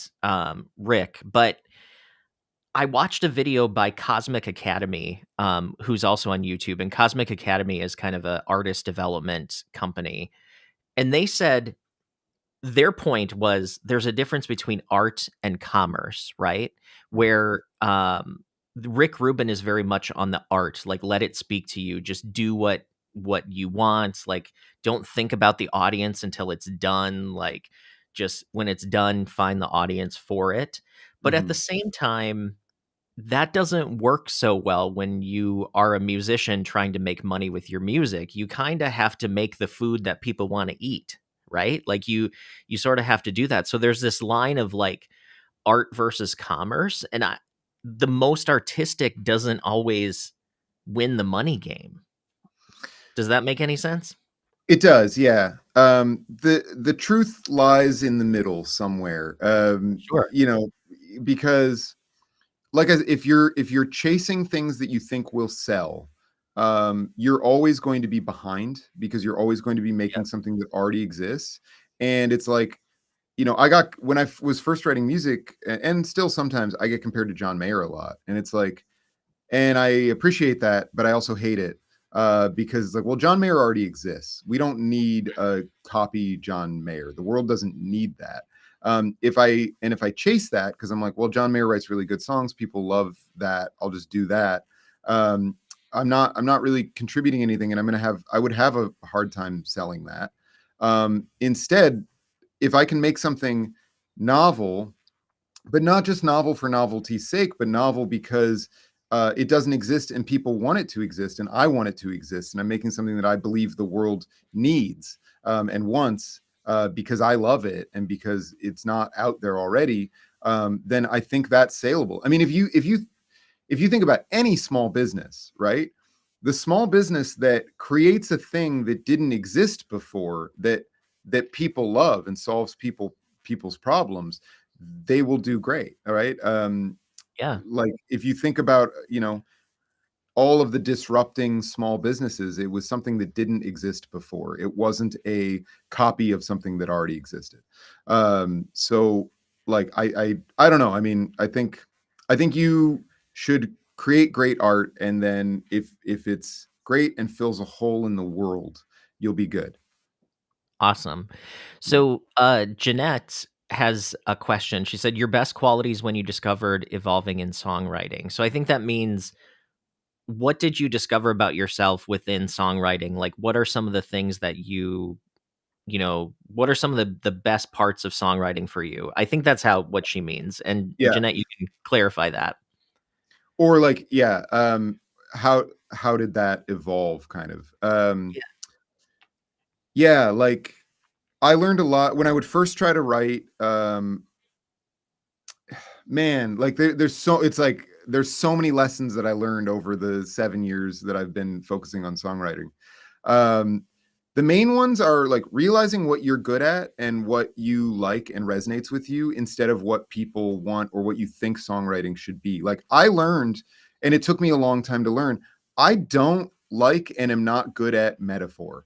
Rick. But I watched a video by Cosmic Academy, who's also on YouTube, and Cosmic Academy is kind of a artist development company, and they said their point was there's a difference between art and commerce, right? Mhm. Where, Rick Rubin is very much on the art, like, let it speak to you, just do what you want, like, don't think about the audience until it's done, like, just when it's done, find the audience for it. But at the Mhm. same time, that doesn't work so well when you are a musician trying to make money with your music. You kinda have to make the food that people wanna eat, right? Like, you sorta have to do that. So there's this line of, like, art versus commerce, and the most artistic doesn't always win the money game. Does that make any sense? It does, yeah. The truth lies in the middle somewhere. Sure. Because like as if you're chasing things that you think will sell, you're always going to be behind because you're always going to be Yeah. making something that already exists. And it's like, I got when was first writing music, and still sometimes I get compared to John Mayer a lot, and it's like, and I appreciate that, but I also hate it because, like, well, John Mayer already exists. We don't need a copy John Mayer. The world doesn't need that. If I chase that because I'm like, well, John Mayer writes really good songs. People love that. I'll just do that. Um, I'm not really contributing anything, and I would have a hard time selling that. Instead, if I can make something novel, but not just novel for novelty's sake, but novel because it doesn't exist and people want it to exist and I want it to exist. And I'm making something that I believe the world needs and wants because I love it and because it's not out there already. Then I think that's saleable. I mean, if you think about any small business, right? The small business that creates a thing that didn't exist before that people love and solves people's problems, they will do great. All right. Yeah. Like if you think about, all of the disrupting small businesses, it was something that didn't exist before. It wasn't a copy of something that already existed. So like I don't know. I mean, I think you should create great art, and then if it's great and fills a hole in the world, you'll be good. Awesome. Yeah. So, Jeanette has a question. She said, "Your best qualities when you discovered evolving in songwriting." So I think that means, what did you discover about yourself within songwriting? Like, what are some of the things that what are some of the best parts of songwriting for you? I think that's what she means. And Yeah. Jeanette, you can clarify that. Or like, yeah, how did that evolve kind of? Yeah. Yeah, like I learned a lot when I would first try to write. Man, like there's so many lessons that I learned over the 7 years that I've been focusing on songwriting. Um, the main ones are like realizing what you're good at and what you like and resonates with you instead of what people want or what you think songwriting should be. Like I learned, and it took me a long time to learn, I don't like and am not good at metaphor.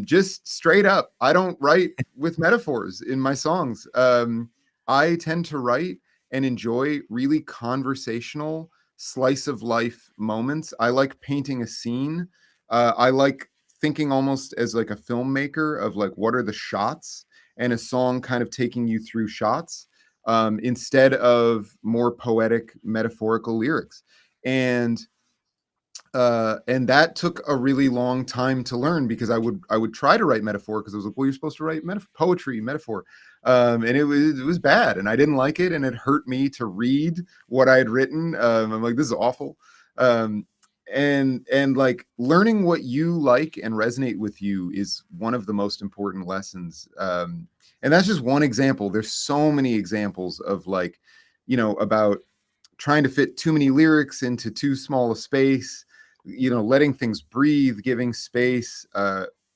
Just straight up, I don't write with metaphors in my songs. I tend to write and enjoy really conversational slice of life moments. I like painting a scene. I like thinking almost as like a filmmaker of like what are the shots and a song kind of taking you through shots instead of more poetic metaphorical lyrics. And that took a really long time to learn because I would try to write metaphor because I was like, well, you're supposed to write poetry metaphor, and it was bad, and I didn't like it, and it hurt me to read what I had written. I'm like, this is awful, um, and like learning what you like and resonate with you is one of the most important lessons. And that's just one example. There's so many examples of like, about trying to fit too many lyrics into too small a space, letting things breathe, giving space,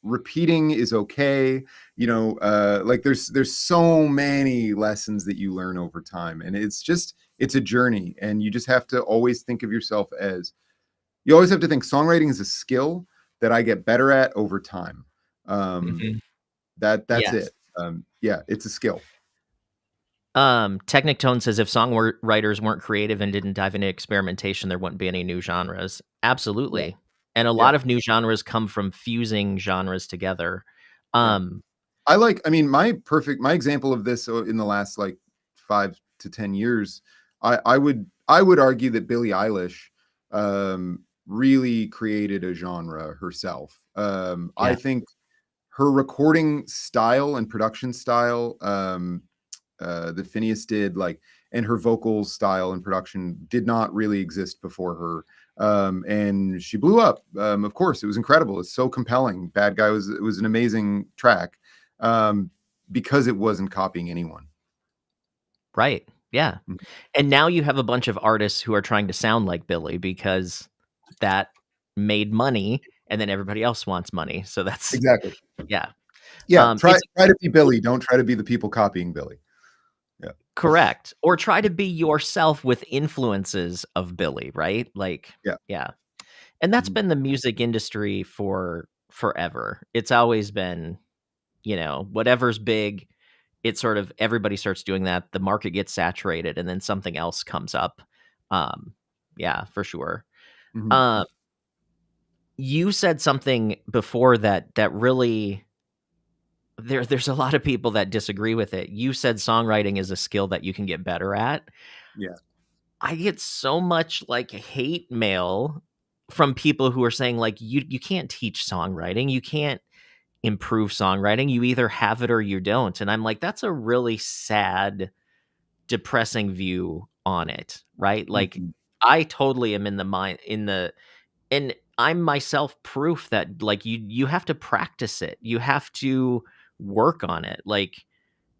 repeating is okay. Like there's so many lessons that you learn over time, and it's a journey, and you just have to always think of yourself as you always have to think songwriting is a skill that I get better at over time. um Mhm. that's Yes. it. Yeah, it's a skill. Technic Tone says, if songwriters weren't creative and didn't dive into experimentation, there wouldn't be any new genres. Yeah, Absolutely. And a yeah, lot of new genres come from fusing genres together. yeah. Um, I mean, my example of this in the last like 5 to 10 years, I would argue that Billie Eilish really created a genre herself. I Yeah. think her recording style and production style that Phineas did, like, and her vocal style and production did not really exist before her. And she blew up. Of course, it was incredible. It's so compelling. Bad Guy was it was an amazing track um, because it wasn't copying anyone. Right. Yeah. Mhm. And now you have a bunch of artists who are trying to sound like Billy because that made money, and then everybody else wants money. So that's Exactly. yeah. Yeah. It's Try to be Billy. Don't try to be the people copying Billy. Yeah. correct. Or try to be yourself with influences of Billy, right? Like, Yeah. yeah. And that's Mhm. been the music industry for forever. It's always been, whatever's big, it's sort of everybody starts doing that. The market gets saturated and then something else comes up. Um, yeah, for sure. Mhm. Um, you said something before that really there's a lot of people that disagree with it. You said songwriting is a skill that you can get better at. Yeah. I get so much like hate mail from people who are saying like you can't teach songwriting. You can't improve songwriting. You either have it or you don't. And I'm like, that's a really sad, depressing view on it, right? Like Mhm. I totally am in the mind in the and I'm myself proof that like you have to practice it. You have to work on it. Like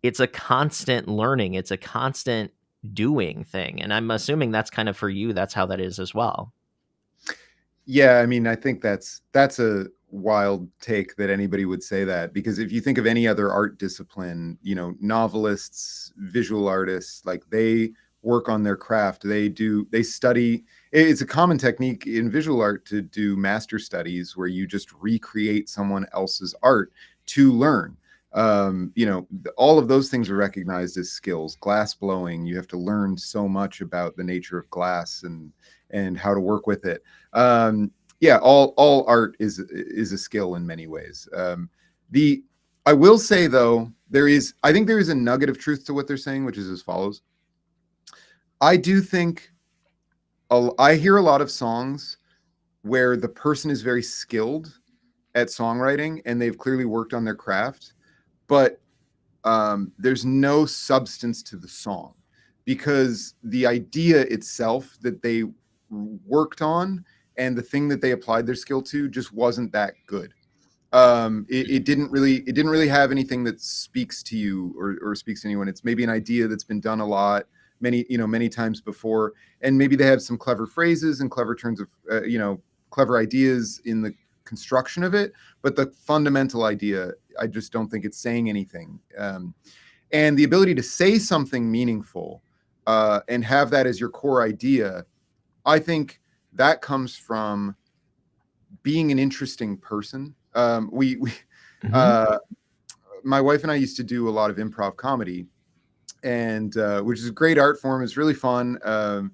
it's a constant learning. It's a constant doing thing. And I'm assuming that's kind of for you, that's how that is as well. Yeah, I mean, I think that's a wild take that anybody would say that, because if you think of any other art discipline, novelists, visual artists, like they work on their craft. They study. It's a common technique in visual art to do master studies where you just recreate someone else's art to learn. All of those things are recognized as skills. Glass blowing, you have to learn so much about the nature of glass and how to work with it. Yeah, all art is a skill in many ways. The I will say though, I think there is a nugget of truth to what they're saying, which is as follows. I do think I hear a lot of songs where the person is very skilled at songwriting and they've clearly worked on their craft, but there's no substance to the song because the idea itself that they worked on and the thing that they applied their skill to just wasn't that good. It didn't really have anything that speaks to you or speaks to anyone. It's maybe an idea that's been done a lot, many times before, and maybe they have some clever phrases and clever turns of clever ideas in the construction of it, but the fundamental idea, I just don't think it's saying anything. And the ability to say something meaningful and have that as your core idea, I think that comes from being an interesting person. Mhm. Uh, my wife and I used to do a lot of improv comedy, and which is a great art form. It's really fun, and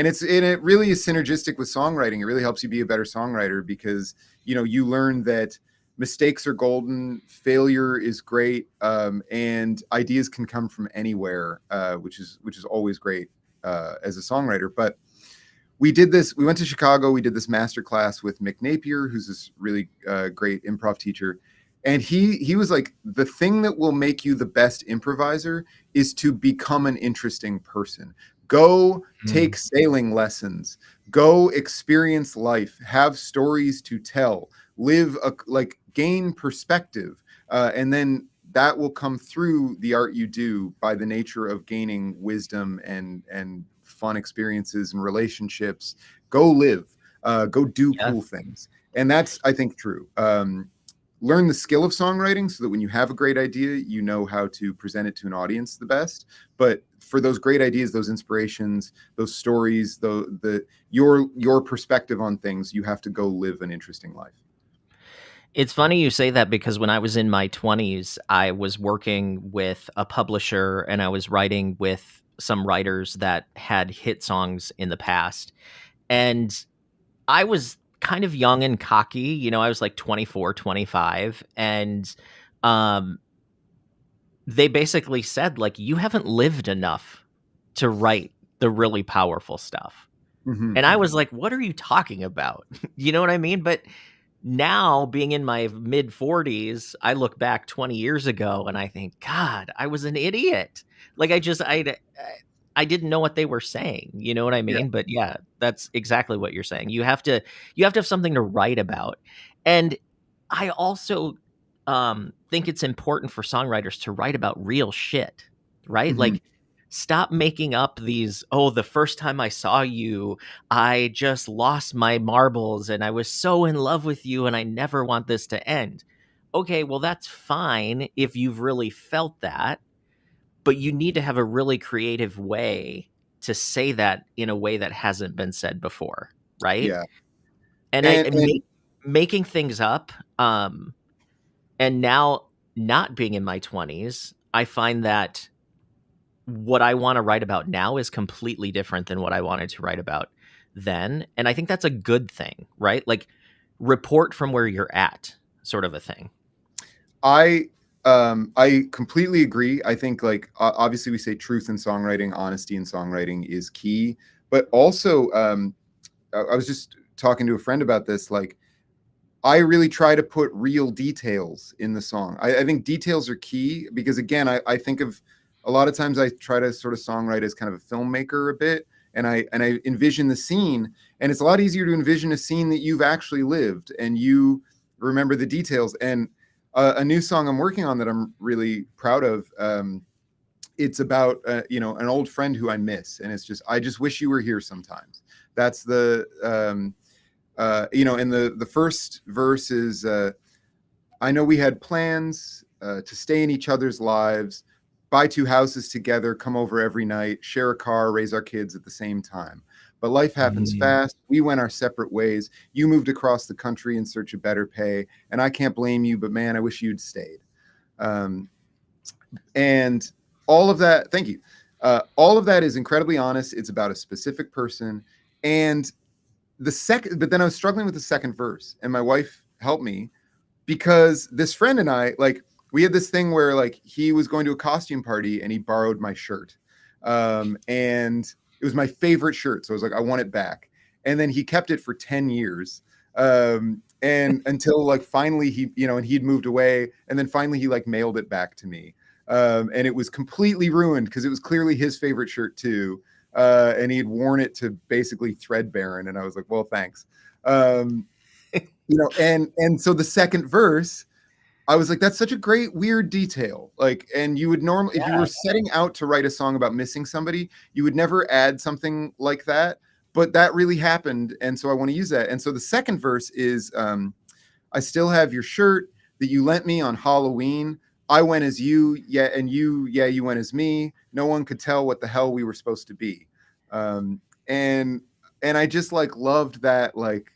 it really is synergistic with songwriting. It really helps you be a better songwriter because you learn that mistakes are golden, failure is great, and ideas can come from anywhere, which is always great as a songwriter. But we did this. We went to Chicago. We did this master class with Mick Napier, who's this really great improv teacher. And he was like, the thing that will make you the best improviser is to become an interesting person. Go take Mm. sailing lessons. Go experience life. Have stories to tell. Gain perspective, and then that will come through the art you do by the nature of gaining wisdom and fun experiences and relationships. Go live, go do Yeah. cool things, and that's, I think, true. Learn the skill of songwriting so that when you have a great idea, you know how to present it to an audience the best. But for those great ideas, those inspirations, those stories, your perspective on things, you have to go live an interesting life. It's funny you say that because when I was in my 20s, I was working with a publisher and I was writing with some writers that had hit songs in the past. And I was kind of young and cocky, I was like 24, 25, and, um they basically said, like, "You haven't lived enough to write the really powerful stuff." Mhm. And I was like, "What are you talking about?" You know what I mean? But now being in my mid-40s, I look back 20 years ago and I think, "God, I was an idiot." Like, I didn't know what they were saying, you know what I Yeah. mean? But yeah, that's exactly what you're saying. You have to have something to write about. And I also, think it's important for songwriters to write about real shit, right? Mhm. Like, stop making up these, "Oh, the first time I saw you, I just lost my marbles and I was so in love with you and I never want this to end." Okay, well, that's fine if you've really felt that, but you need to have a really creative way to say that in a way that hasn't been said before, right? Yeah. And I And and and making things up, and now not being in my 20s, I find that what I wanna write about now is completely different than what I wanted to write about then, and I think that's a good thing, right? Like, report from where you're at, sort of a thing. I I completely agree. I think like obviously we say truth in songwriting, honesty in songwriting is key, but also I was just talking to a friend about this. Like I really try to put real details in the song. I think details are key because again, I think of a lot of times I try to sort of songwrite as kind of a filmmaker a bit, and I envision the scene, and it's a lot easier to envision a scene that you've actually lived and you remember the details. And a new song I'm working on that I'm really proud of. It's about you know, an old friend who I miss, and it's just I just wish you were here sometimes. That's the you know, and the first verse is I know we had plans to stay in each other's lives, buy two houses together, come over every night, share a car, raise our kids at the same time. But life happens Mm. fast. We went our separate ways. You moved across the country in search of better pay, and I can't blame you, but man, I wish you'd stayed. Um, and all of that, thank you. All of that is incredibly honest. It's about a specific person. And the second, but then I was struggling with the second verse, and my wife helped me because this friend and I, like, we had this thing where like he was going to a costume party and he borrowed my shirt. And it was my favorite shirt. So I was like, I want it back. And then he kept it for 10 years. And until like finally he, you know, and he'd moved away. And then finally he like mailed it back to me. And it was completely ruined because it was clearly his favorite shirt too. And he had worn it to basically threadbare. And I was like, well, thanks. You know, and so the second verse, I was like, that's such a great weird detail. Like, and you would normally, if you were setting out to write a song about missing somebody, you would never add something like that, but that really happened, and so I want to use that. And so the second verse is I still have your shirt that you lent me on Halloween. I went as you, yeah, and you, yeah, you went as me. No one could tell what the hell we were supposed to be. Um, and and I just like loved that, like,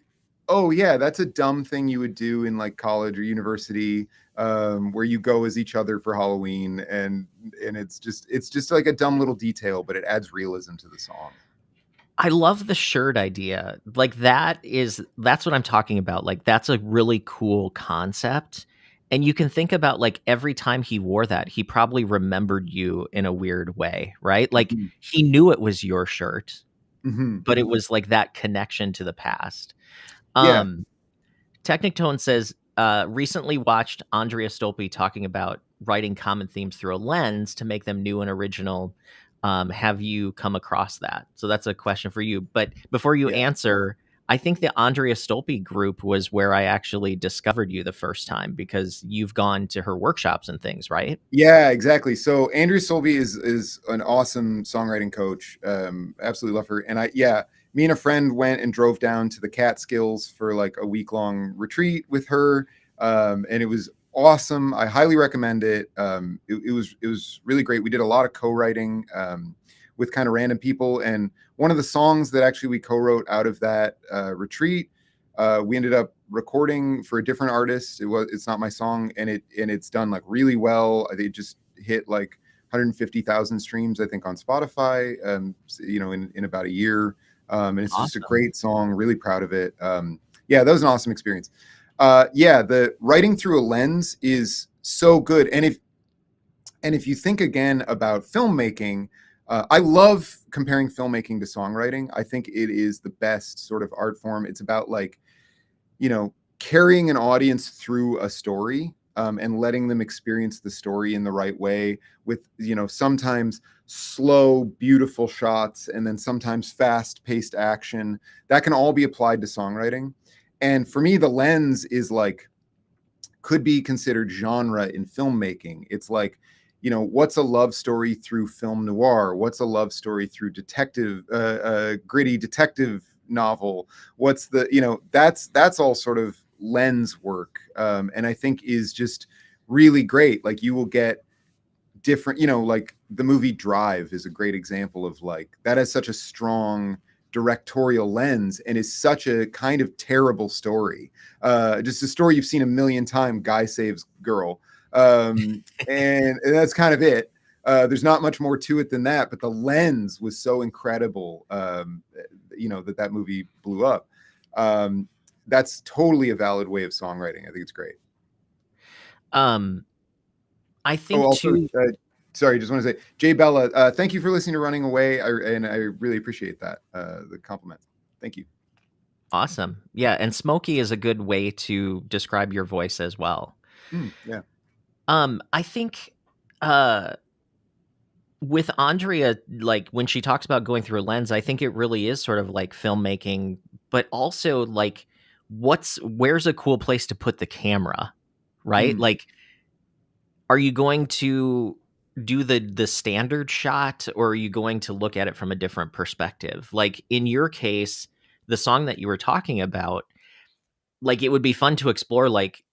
oh yeah, that's a dumb thing you would do in like college or university, where you go as each other for Halloween, and it's just like a dumb little detail, but it adds realism to the song. I love the shirt idea. Like, that's what I'm talking about. Like, that's a really cool concept, and you can think about, like, every time he wore that, he probably remembered you in a weird way, right? Like, Mhm. he knew it was your shirt, Mhm. but it was, like, that connection to the past. Yeah. Um, Technictone says, recently watched Andrea Stolpe talking about writing common themes through a lens to make them new and original. Have you come across that? So that's a question for you. But before you Yeah. answer, I think the Andrea Stolpe group was where I actually discovered you the first time because you've gone to her workshops and things, right? Yeah, exactly. So Andrea Solby is an awesome songwriting coach. Absolutely love her. And I, yeah, me and a friend went and drove down to the Catskills for like a week long retreat with her, and it was awesome. I highly recommend it. It was really great. We did a lot of co-writing with kind of random people, and one of the songs that actually we co-wrote out of that retreat, we ended up recording for a different artist. It's not my song, and it's done like really well. I think it just hit like 150,000 streams, I think, on Spotify. You know, in about a year, and it's just a Awesome. great song. Really proud of it. Yeah, that was an awesome experience. Yeah, the writing through a lens is so good, and if And if you think again about filmmaking, I love comparing filmmaking to songwriting. I think it is the best sort of art form. It's about like, carrying an audience through a story, and letting them experience the story in the right way with, sometimes slow, beautiful shots and then sometimes fast paced action that can all be applied to songwriting. And for me, the lens is like, could be considered genre in filmmaking. It's like, what's a love story through film noir? What's a love story through detective, gritty detective novel? What's the, that's all sort of lens work, and I think is just really great. Like you will get different, like the movie Drive is a great example of like that has such a strong directorial lens and is such a kind of terrible story. Just a story you've seen a million times, guy saves girl. And that's kind of it. There's not much more to it than that, but the lens was so incredible, that movie blew up. That's totally a valid way of songwriting. I think it's great. Um, I Oh, think also, too. sorry, just want to say, Jay Bella, thank you for listening to Running Away, and I really appreciate that, the compliment. Thank you. Awesome. Yeah, and smoky is a good way to describe your voice as well. Yeah. I think uh with Andrea, like when she talks about going through a lens, I think it really is sort of like filmmaking, but also like where's a cool place to put the camera, right? Mm, Like, are you going to do the standard shot, or are you going to look at it from a different perspective? Like in your case, the song that you were talking about, like it would be fun to explore like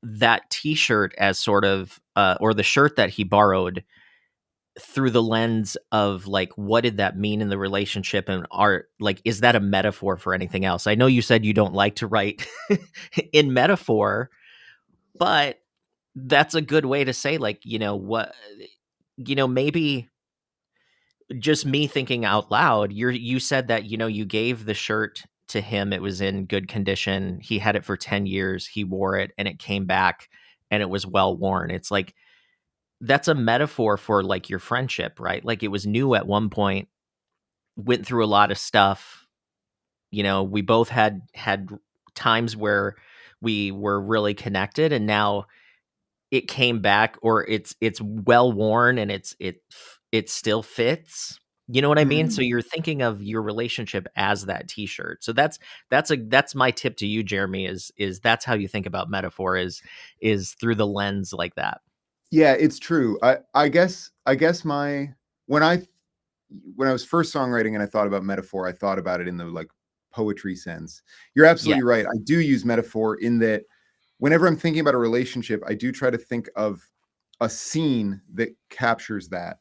that t-shirt as sort of or the shirt that he borrowed through the lens of like what did that mean in the relationship and art. Like, is that a metaphor for anything else? I know you said you don't like to write in metaphor, but that's a good way to say like, what, maybe just me thinking out loud, you said that, you gave the shirt to him, it was in good condition, he had it for 10 years, he wore it and it came back and it was well worn. It's like that's a metaphor for like your friendship, right? Like it was new at one point, went through a lot of stuff. We both had times where we were really connected, and now it came back, or it's well worn and it still fits. You know what I mean? So mm. you're thinking of your relationship as that t-shirt. So that's my tip to you, Jeremy, is that's how you think about metaphor, is through the lens like that. Yeah, it's true. I guess my when I when I was first songwriting and I thought about metaphor, I thought about it in the like poetry sense. You're Yeah. absolutely right. I do use metaphor in that whenever I'm thinking about a relationship, I do try to think of a scene that captures that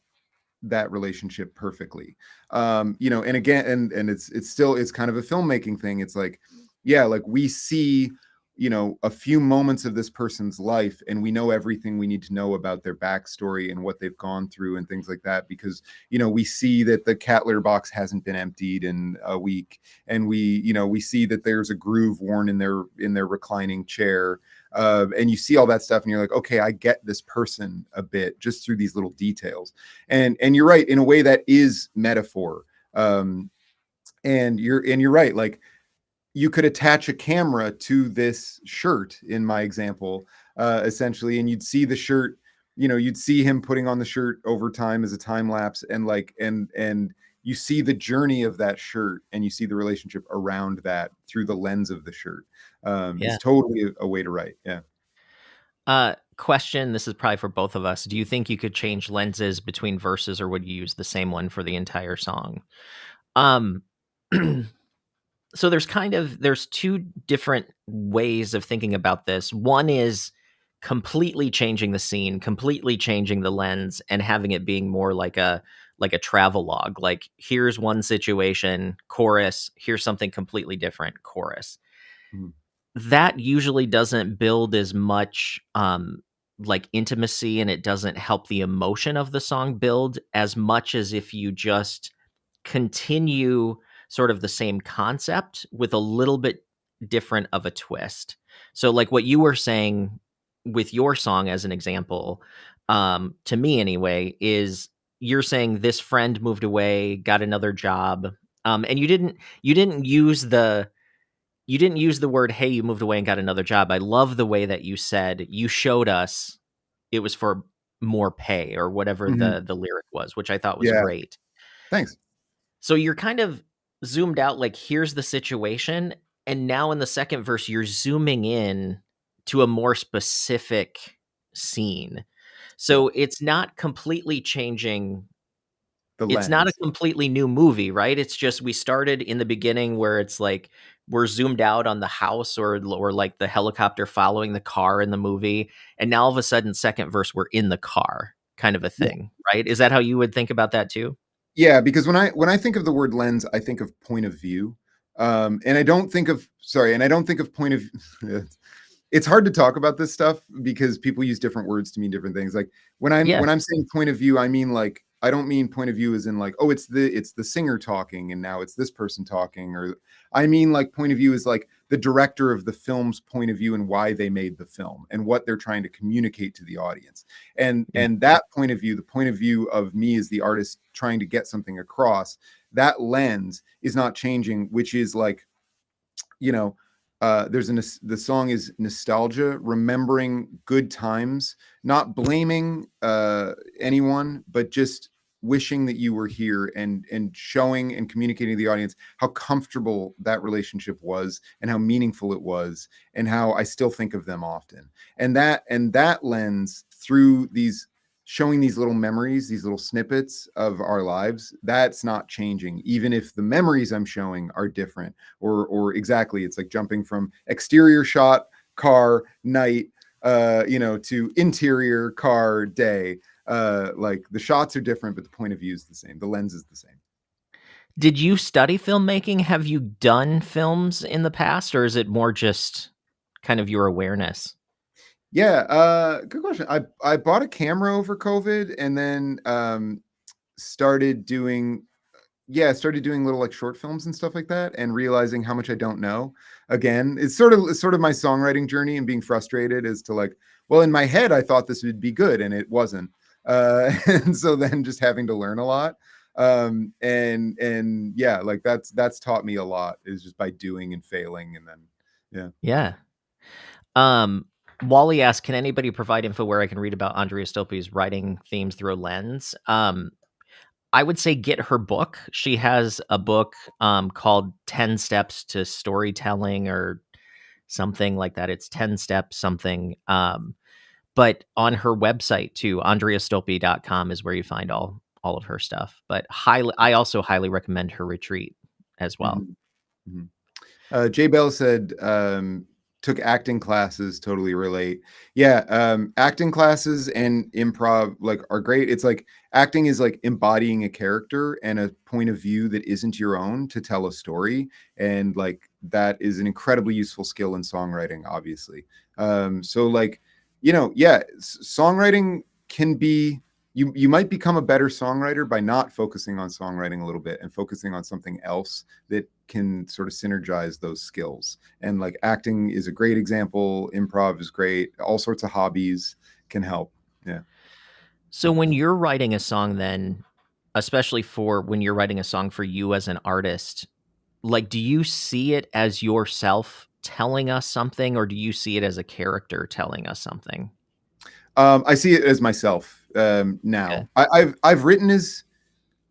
relationship perfectly. And again, and it's still it's kind of a filmmaking thing. It's like, yeah, like we see, a few moments of this person's life and we know everything we need to know about their backstory and what they've gone through and things like that, because we see that the cat litter box hasn't been emptied in a week, and we see that there's a groove worn in their reclining chair, and you see all that stuff and you're like, okay, I get this person a bit just through these little details. And you're right, in a way that is metaphor. And you're right, like you could attach a camera to this shirt in my example, essentially, and you'd see the shirt, you'd see him putting on the shirt over time as a time lapse, and like and you see the journey of that shirt and you see the relationship around that through the lens of the shirt. Yeah. Is totally a way to write. Yeah. Question, this is probably for both of us. Do you think you could change lenses between verses, or would you use the same one for the entire song? Um, so there's two different ways of thinking about this. One is completely changing the scene, completely changing the lens, and having it being more like a travel log. Like here's one situation, chorus, here's something completely different, chorus. Mhm. That usually doesn't build as much like intimacy, and it doesn't help the emotion of the song build as much as if you just continue sort of the same concept with a little bit different of a twist. So like what you were saying with your song as an example, to me anyway, is you're saying this friend moved away, got another job, and you didn't use the word, "Hey, you moved away and got another job." I love the way that you said you showed us it was for more pay or whatever Mhm. the lyric was, which I thought was Yeah. great. Thanks. So you're kind of zoomed out, like, here's the situation, and now in the second verse, you're zooming in to a more specific scene. Yeah. So it's not completely changing. The It's not a lens. completely new movie, right? It's just we started in the beginning where it's like we're zoomed out on the house or like the helicopter following the car in the movie, and now all of a sudden, second verse, we're in the car, kind of a Yeah. thing, right? Is that how you would think about that too? Yeah, because when I think of the word lens, I think of point of view. And I don't think of sorry, and I don't think of point of it's hard to talk about this stuff because people use different words to mean different things. Like Yeah. when I'm saying point of view, I mean like I don't mean point of view as in like, oh, it's the singer talking and now it's this person talking, or I mean like point of view is like the director of the film's point of view and why they made the film and what they're trying to communicate to the audience. Yeah. And that point of view, the point of view of me as the artist trying to get something across, that lens is not changing, which is like, you know, the song is nostalgia, remembering good times, not blaming anyone, but just wishing that you were here and showing and communicating to the audience how comfortable that relationship was and how meaningful it was and how I still think of them often. And that lens through these showing these little memories, these little snippets of our lives, that's not changing, even if the memories I'm showing are different or exactly it's like jumping from exterior shot car night to interior car day. Like the shots are different but the point of view is the same, the lens is the same. Did you study filmmaking? Have you done films in the past, or is it more just kind of your awareness? Yeah, good question. I bought a camera over COVID and then started doing started doing little like short films and stuff like that and realizing how much I don't know. Again, it's sort of my songwriting journey and being frustrated as to like, well, in my head I thought this would be good and it wasn't. And so then just having to learn a lot. And yeah, like that's taught me a lot is just by doing and failing and then yeah. Yeah. Um, Wally asked, "Can anybody provide info where I can read about Andrea Stolpe's writing themes through a lens?" I would say get her book. She has a book, called 10 Steps to Storytelling or something like that. It's 10 steps something, but on her website too, andreastolpe.com is where you find all of her stuff, but I also highly recommend her retreat as well. Mhm, mhm. Jay Bell said, took acting classes, totally relate. Yeah, acting classes and improv like are great. It's like acting is like embodying a character and a point of view that isn't your own to tell a story. And like that is an incredibly useful skill in songwriting, obviously. So like, yeah, songwriting can be you might become a better songwriter by not focusing on songwriting a little bit and focusing on something else that can sort of synergize those skills. And like acting is a great example, improv is great, all sorts of hobbies can help. Yeah. So when you're writing a song then, especially for when you're writing a song for you as an artist, like, do you see it as yourself telling us something, or do you see it as a character telling us something? I see it as myself Okay. now. I've written as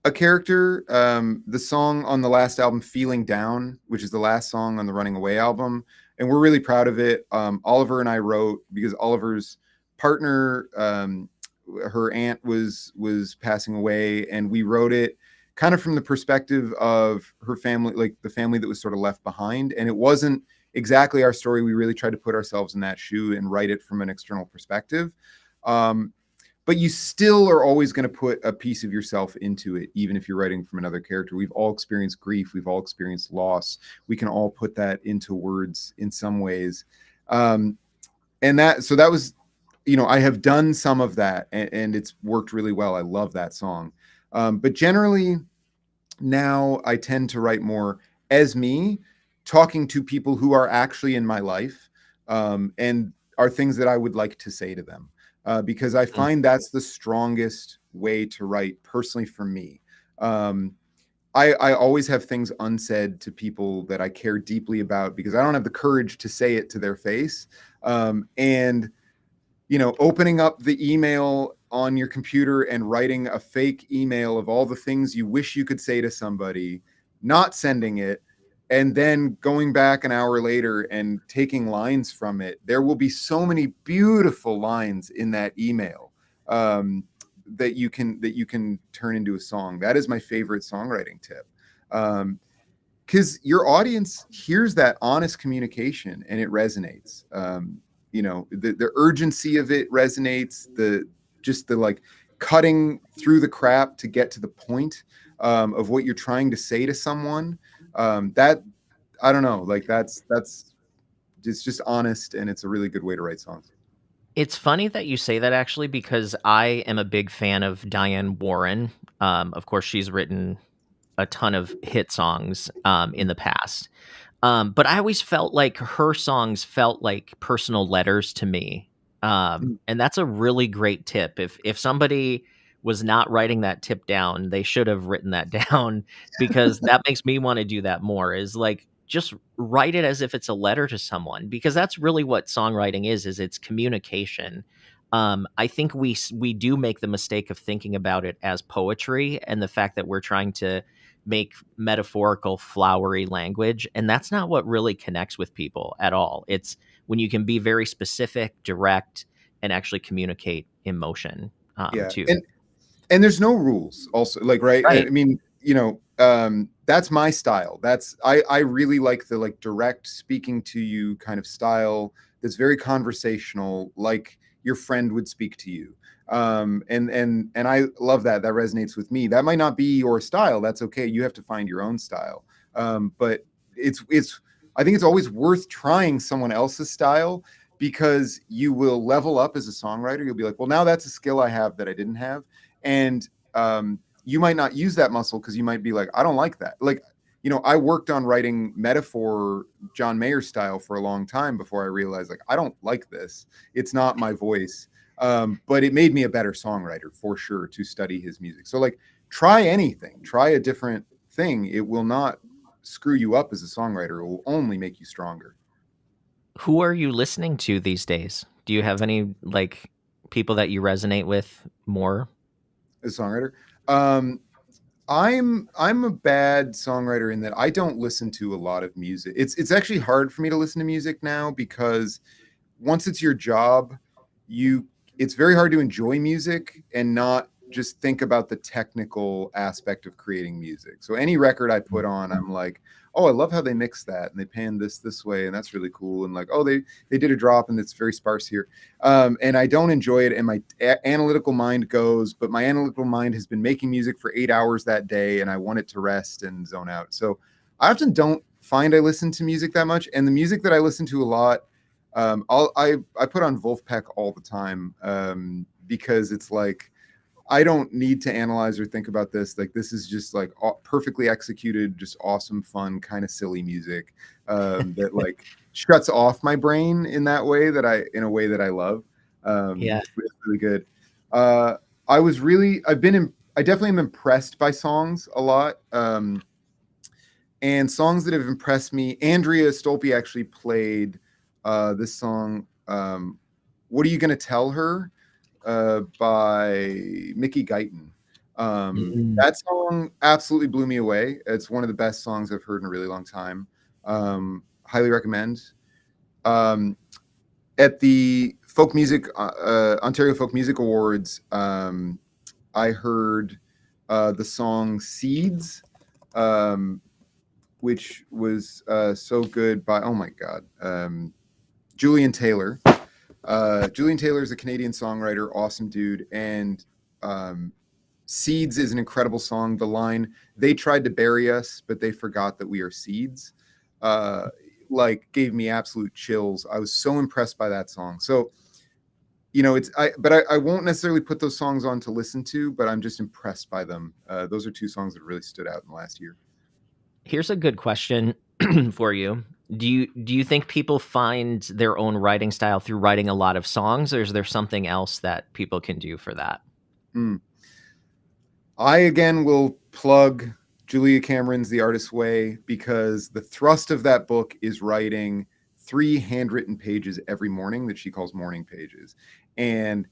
a character. The song on the last album, "Feeling Down," which is the last song on the Running Away album, and we're really proud of it. Oliver and I wrote because Oliver's partner, her aunt was passing away, and we wrote it kind of from the perspective of her family, like the family that was sort of left behind. And it wasn't exactly our story. We really tried to put ourselves in that shoe and write it from an external perspective. Um, but you still are always going to put a piece of yourself into it, even if you're writing from another character. We've all experienced grief. We've all experienced loss. We can all put that into words in some ways. Um, so that was, I have done some of that and it's worked really well. I love that song. But generally now I tend to write more as me, talking to people who are actually in my life, and are things that I would like to say to them. because I Mm. find that's the strongest way to write personally for me. Um, I always have things unsaid to people that I care deeply about because I don't have the courage to say it to their face. And opening up the email on your computer and writing a fake email of all the things you wish you could say to somebody, not sending it, and then going back an hour later and taking lines from it. There will be so many beautiful lines in that email, that you can turn into a song. That is my favorite songwriting tip. Because your audience hears that honest communication and it resonates. The urgency of it resonates. The like cutting through the crap to get to the point, of what you're trying to say to someone. That I don't know, like that's it's just honest, and it's a really good way to write songs. It's funny that you say that actually because I am a big fan of Diane Warren. Of course, she's written a ton of hit songs, in the past. But I always felt like her songs felt like personal letters to me. And that's a really great tip. If somebody was not writing that tip down, they should have written that down because that makes me want to do that more. Is like just write it as if it's a letter to someone because that's really what songwriting is it's communication. I think we do make the mistake of thinking about it as poetry and the fact that we're trying to make metaphorical flowery language, and that's not what really connects with people at all. It's when you can be very specific, direct, and actually communicate emotion, Yeah, too. and there's no rules also, like, right? I Right. mean, that's my style. I really like the like direct speaking to you kind of style that's very conversational, like your friend would speak to you. And I love that. That resonates with me. That might not be your style. That's okay. You have to find your own style. But it's I think it's always worth trying someone else's style because you will level up as a songwriter. You'll be like, well, now that's a skill I have that I didn't have. And you might not use that muscle because you might be like, I don't like that. Like, I worked on writing metaphor John Mayer style for a long time before I realized, like, I don't like this. It's not my voice. But it made me a better songwriter for sure to study his music. So, like, try anything, try a different thing. It will not screw you up as a songwriter. It will only make you stronger Who are you listening to these days? Do you have any, like, people that you resonate with more? as a songwriter. Um, I'm a bad songwriter in that I don't listen to a lot of music. It's actually hard for me to listen to music now because once it's your job, you it's very hard to enjoy music and not just think about the technical aspect of creating music. So any record I put on, I'm like, oh, I love how they mix that and they pan this way, and that's really cool. And like, oh, they did a drop and it's very sparse here. And I don't enjoy it, and my analytical mind goes, but my analytical mind has been making music for 8 hours that day, and I want it to rest and zone out. So I often don't find I listen to music that much, and the music that I listen to a lot, I put on Wolfpack all the time, because it's like I don't need to analyze or think about this. Like, this is just like perfectly executed, just awesome, fun, kind of silly music, that like shuts off my brain in a way that I love. Yeah. It's really good. Uh, I definitely am impressed by songs a lot. And songs that have impressed me. Andrea Stolpe actually played this song, "What Are You Gonna Tell Her," by Mickey Guyton. Mm. That song absolutely blew me away. It's one of the best songs I've heard in a really long time. Highly recommend. Um, at the Ontario Folk Music Awards, I heard the song "Seeds." Um, which was so good by, oh my god, Julian Taylor. Julian Taylor is a Canadian songwriter, awesome dude, and "Seeds" is an incredible song. The line, "They tried to bury us, but they forgot that we are seeds," uh, like gave me absolute chills. I was so impressed by that song. So I won't necessarily put those songs on to listen to, but I'm just impressed by them. Those are two songs that really stood out in the last year. Here's a good question for you. Do you think people find their own writing style through writing a lot of songs, or is there something else that people can do for that? Mm. I again will plug Julia Cameron's The Artist's Way because the thrust of that book is writing 3 handwritten pages every morning that she calls morning pages. And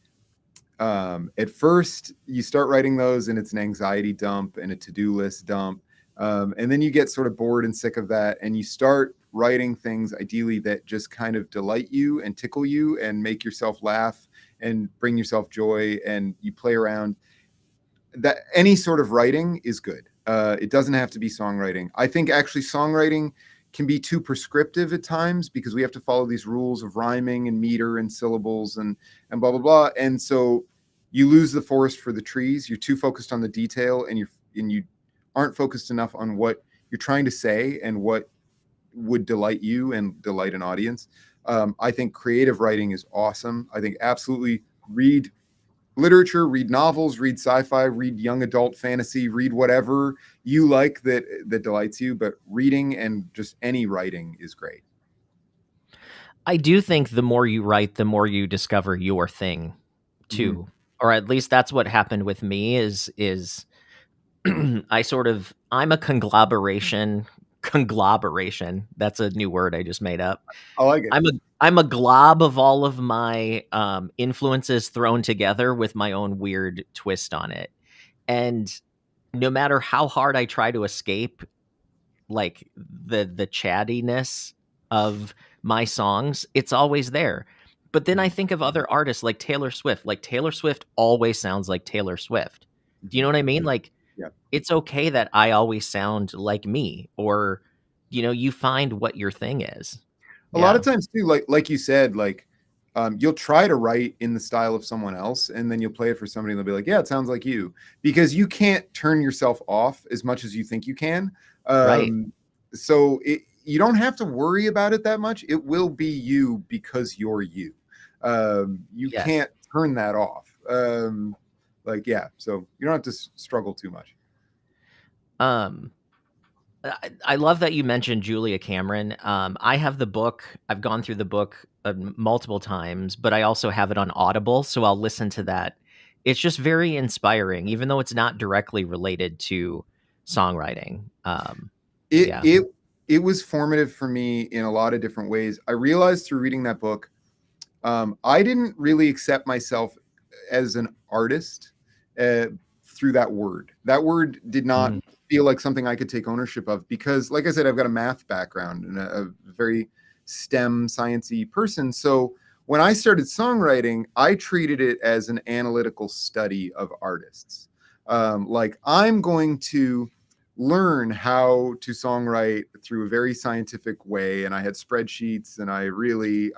at first, you start writing those, and it's an anxiety dump and a to-do list dump. And then you get sort of bored and sick of that, and you start writing things ideally that just kind of delight you and tickle you and make yourself laugh and bring yourself joy, and you play around. That any sort of writing is good. It doesn't have to be songwriting. I think actually songwriting can be too prescriptive at times because we have to follow these rules of rhyming and meter and syllables and blah blah blah. And so you lose the forest for the trees. You're too focused on the detail, and you aren't focused enough on what you're trying to say and what would delight you and delight an audience. I think creative writing is awesome. I think absolutely read literature, read novels, read sci-fi, read young adult fantasy, read whatever you like that delights you, but reading and just any writing is great. I do think the more you write, the more you discover your thing Mhm. too. Or at least that's what happened with me is I'm a conglomeration, that's a new word I just made up. I like it. I'm a glob of all of my, influences thrown together with my own weird twist on it, and no matter how hard I try to escape, like, the chattiness of my songs, it's always there. But then I Mhm. think of other artists like Taylor Swift always sounds like Taylor Swift. Do you Mhm. know what I mean? Like, Yeah. it's okay that I always sound like me, or, you find what your thing is. A lot Yeah, of times too, like you said, like you'll try to write in the style of someone else, and then you'll play it for somebody, and they'll be like, "Yeah, it sounds like you," because you can't turn yourself off as much as you think you can. right. So you don't have to worry about it that much. It will be you because you're you. You Yes. can't turn that off. Like yeah, so you don't have to struggle too much. Um, I love that you mentioned Julia Cameron. I have the book. I've gone through the book, multiple times, but I also have it on Audible, so I'll listen to that. It's just very inspiring, even though it's not directly related to songwriting. It Yeah. it it was formative for me in a lot of different ways. I realized through reading that book, I didn't really accept myself as an artist uh, through that word. That word did not Mm. feel like something I could take ownership of because, like I said, I've got a math background and a very STEM sciencey person. So when I started songwriting, I treated it as an analytical study of artists. Like I'm going to learn how to songwrite through a very scientific way, and I had spreadsheets, and I really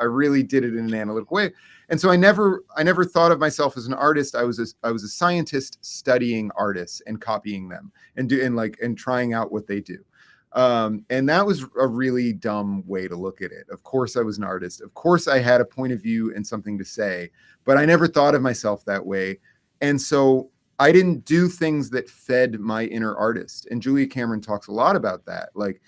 did it in an analytical way. And so I never thought of myself as an artist. I was a scientist studying artists and copying them and trying out what they do. And that was a really dumb way to look at it. Of course I was an artist, of course I had a point of view and something to say, but I never thought of myself that way. And so I didn't do things that fed my inner artist. And Julia Cameron talks a lot about that. Like,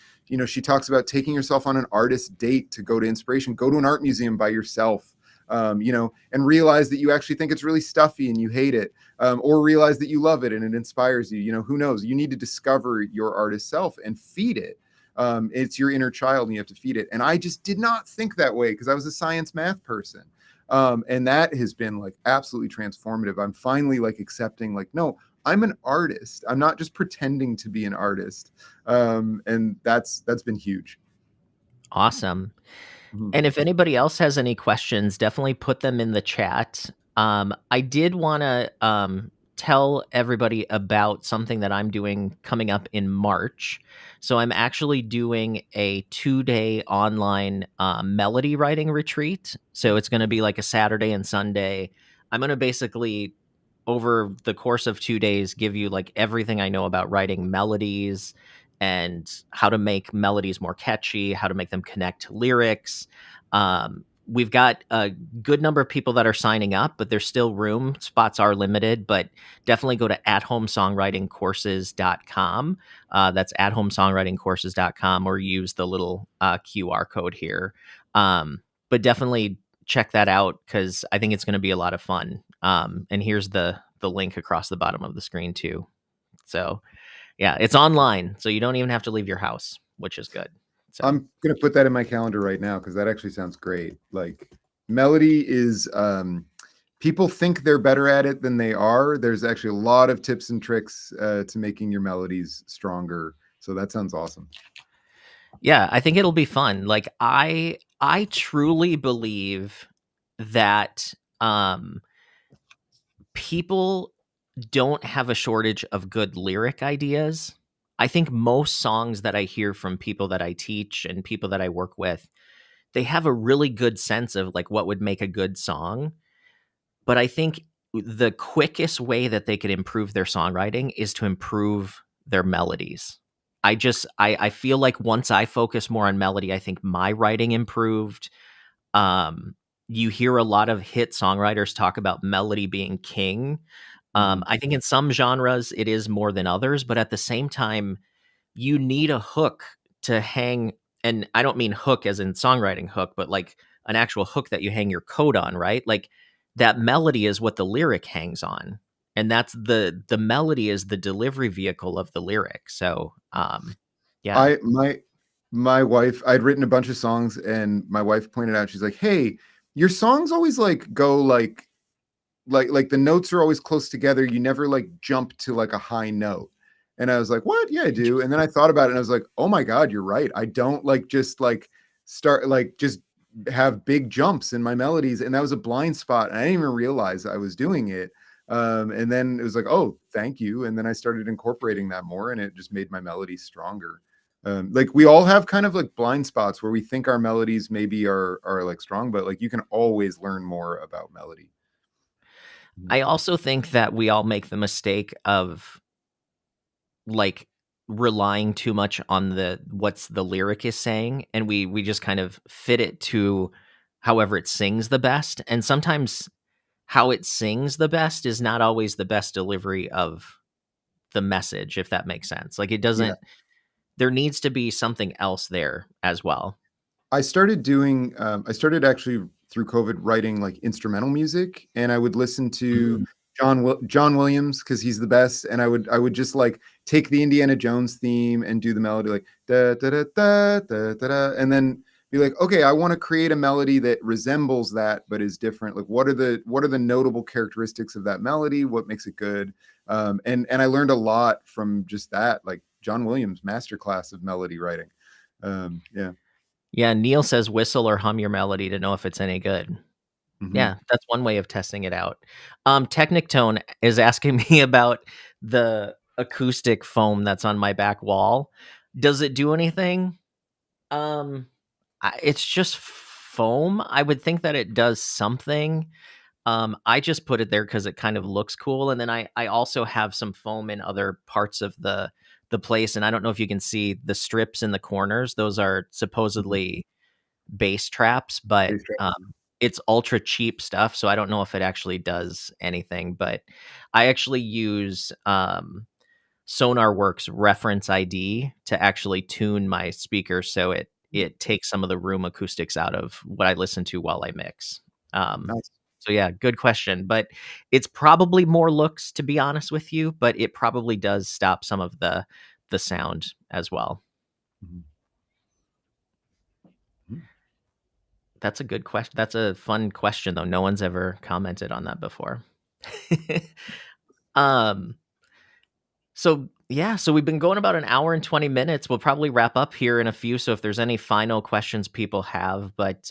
she talks about taking yourself on an artist date to go to inspiration, go to an art museum by yourself, and realize that you actually think it's really stuffy and you hate it, or realize that you love it and it inspires you. Who knows? You need to discover your artist self and feed it. It's your inner child and you have to feed it. And I just did not think that way because I was a science math person. And that has been like absolutely transformative. I'm finally like accepting like, no, I'm an artist. I'm not just pretending to be an artist. And that's been huge. Awesome. Mhm. And if anybody else has any questions, definitely put them in the chat. I did want to tell everybody about something that I'm doing coming up in March. So I'm actually doing a 2-day online melody writing retreat. So it's going to be like a Saturday and Sunday. I'm going to basically, over the course of 2 days, give you like everything I know about writing melodies and how to make melodies more catchy, how to make them connect to lyrics, we've got a good number of people that are signing up, but there's still room. Spots are limited, but definitely go to athomesongwritingcourses.com. That's athomesongwritingcourses.com, or use the little QR code here. But definitely check that out, because I think it's going to be a lot of fun. And here's the link across the bottom of the screen too. So yeah, it's online, so you don't even have to leave your house, which is good. So I'm gonna put that in my calendar right now because that actually sounds great. Like melody is people think they're better at it than they are. There's actually a lot of tips and tricks to making your melodies stronger. So that sounds awesome. yeah, I think it'll be fun. Like I truly believe that people don't have a shortage of good lyric ideas. I think most songs that I hear from people that I teach and people that I work with, they have a really good sense of like what would make a good song. But I think the quickest way that they could improve their songwriting is to improve their melodies. I feel like once I focus more on melody, I think my writing improved. You hear a lot of hit songwriters talk about melody being king. I think in some genres it is more than others, but at the same time, you need a hook to hang. And I don't mean hook as in songwriting hook, but like an actual hook that you hang your coat on, right? Like that melody is what the lyric hangs on. And that's the melody is the delivery vehicle of the lyric. So yeah. I my wife, I'd written a bunch of songs, and my wife pointed out, she's like, "Hey, your songs always like go like the notes are always close together. You never like jump to like a high note." And I was like, "What? Yeah, I do." And then I thought about it and I was like, "Oh my God, you're right. I don't like just like start like just have big jumps in my melodies." And that was a blind spot. And I didn't even realize I was doing it. And then it was like, "Oh, thank you." And then I started incorporating that more, and it just made my melodies stronger. Like we all have kind of like blind spots where we think our melodies maybe are like strong, but like you can always learn more about melody. I also think that we all make the mistake of like relying too much on what's the lyric is saying, and we just kind of fit it to however it sings the best. And sometimes how it sings the best is not always the best delivery of the message, if that makes sense. Like it Yeah. doesn't there needs to be something else there as well. I started actually through COVID writing like instrumental music, and I would listen to Mm. John Williams because he's the best, and I would just like take the Indiana Jones theme and do the melody like da da da da da da, da and then be like, okay, I want to create a melody that resembles that but is different. Like, what are the notable characteristics of that melody? What makes it good? And I learned a lot from just that, like John Williams, masterclass of melody writing. Yeah. Yeah, Neil says whistle or hum your melody to know if it's any good. Hmm. Yeah, that's one way of testing it out. Technic Tone is asking me about the acoustic foam that's on my back wall. Does it do anything? Um, it's just foam. I would think that it does something. I just put it there because it kind of looks cool, and then I also have some foam in other parts of the place, and I don't know if you can see the strips in the corners. Those are supposedly bass traps, but it's ultra cheap stuff, so I don't know if it actually does anything. But I actually use SonarWorks Reference ID to actually tune my speaker, so it takes some of the room acoustics out of what I listen to while I mix. Um, Nice. so yeah, good question, but it's probably more looks, to be honest with you, but it probably does stop some of the sound as well. Mhm. Mhm. That's a good question. That's a fun question, though. No one's ever commented on that before. um, so yeah, so we've been going about an hour and 20 minutes. We'll probably wrap up here in a few. So if there's any final questions people have, but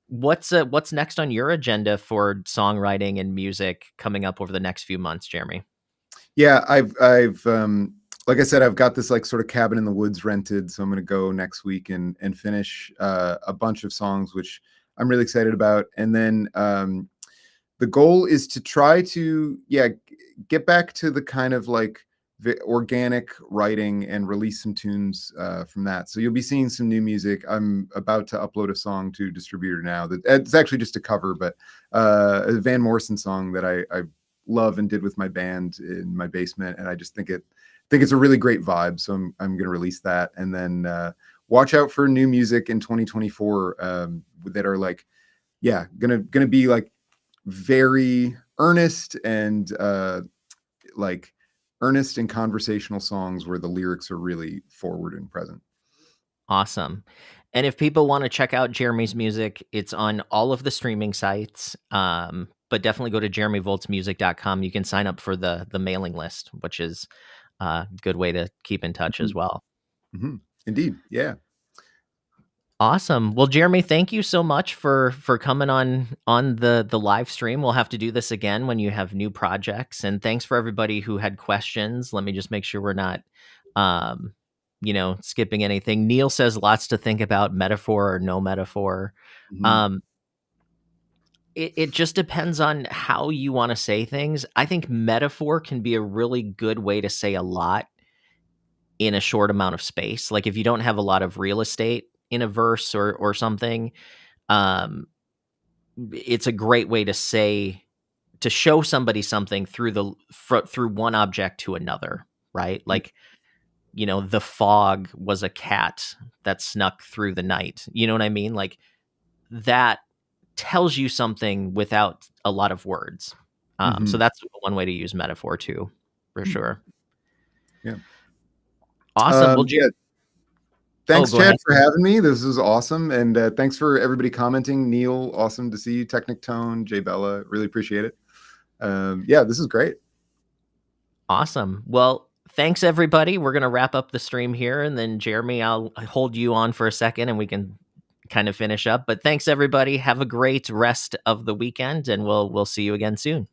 what's next on your agenda for songwriting and music coming up over the next few months, Jeremy? Yeah, I've like I said, I've got this like sort of cabin in the woods rented, so I'm gonna go next week and finish a bunch of songs, which I'm really excited about. And then the goal is to try to get back to the kind of like organic writing and release some tunes from that. So you'll be seeing some new music. I'm about to upload a song to distributor now. That it's actually just a cover, but a Van Morrison song that I love and did with my band in my basement, and I just think it's a really great vibe. So I'm going to release that, and then watch out for new music in 2024 that are like, yeah, gonna be like very earnest and like earnest and conversational songs where the lyrics are really forward and present. Awesome. And if people wanna check out Jeremy's music, it's on all of the streaming sites, but definitely go to jeremyvoltzmusic.com. You can sign up for the mailing list, which is a good way to keep in touch as Mhm. well. Mhm. Indeed. Yeah. Awesome. Well, Jeremy, thank you so much for coming on the live stream. We'll have to do this again when you have new projects. And thanks for everybody who had questions. Let me just make sure we're not um, skipping anything. Neil says lots to think about, metaphor or no metaphor. Mhm. Um, it just depends on how you want to say things. I think metaphor can be a really good way to say a lot in a short amount of space. Like if you don't have a lot of real estate in a verse or something, um, it's a great way to show somebody something through one object to another, right? Mm. Like, the fog was a cat that snuck through the night. You know what I mean? Like that tells you something without a lot of words. So Mhm. that's one way to use metaphor too, for Mm. sure. Yeah. Awesome. Well, Yeah. oh, Thanks, go Chad, ahead. for having me. This is awesome, and thanks for everybody commenting. Neil, awesome to see you. Technic Tone, Jay Bella, really appreciate it. Yeah, this is great. Awesome. Well, thanks everybody. We're gonna wrap up the stream here, and then Jeremy, I'll hold you on for a second, and we can kind of finish up. But thanks everybody. Have a great rest of the weekend, and we'll see you again soon.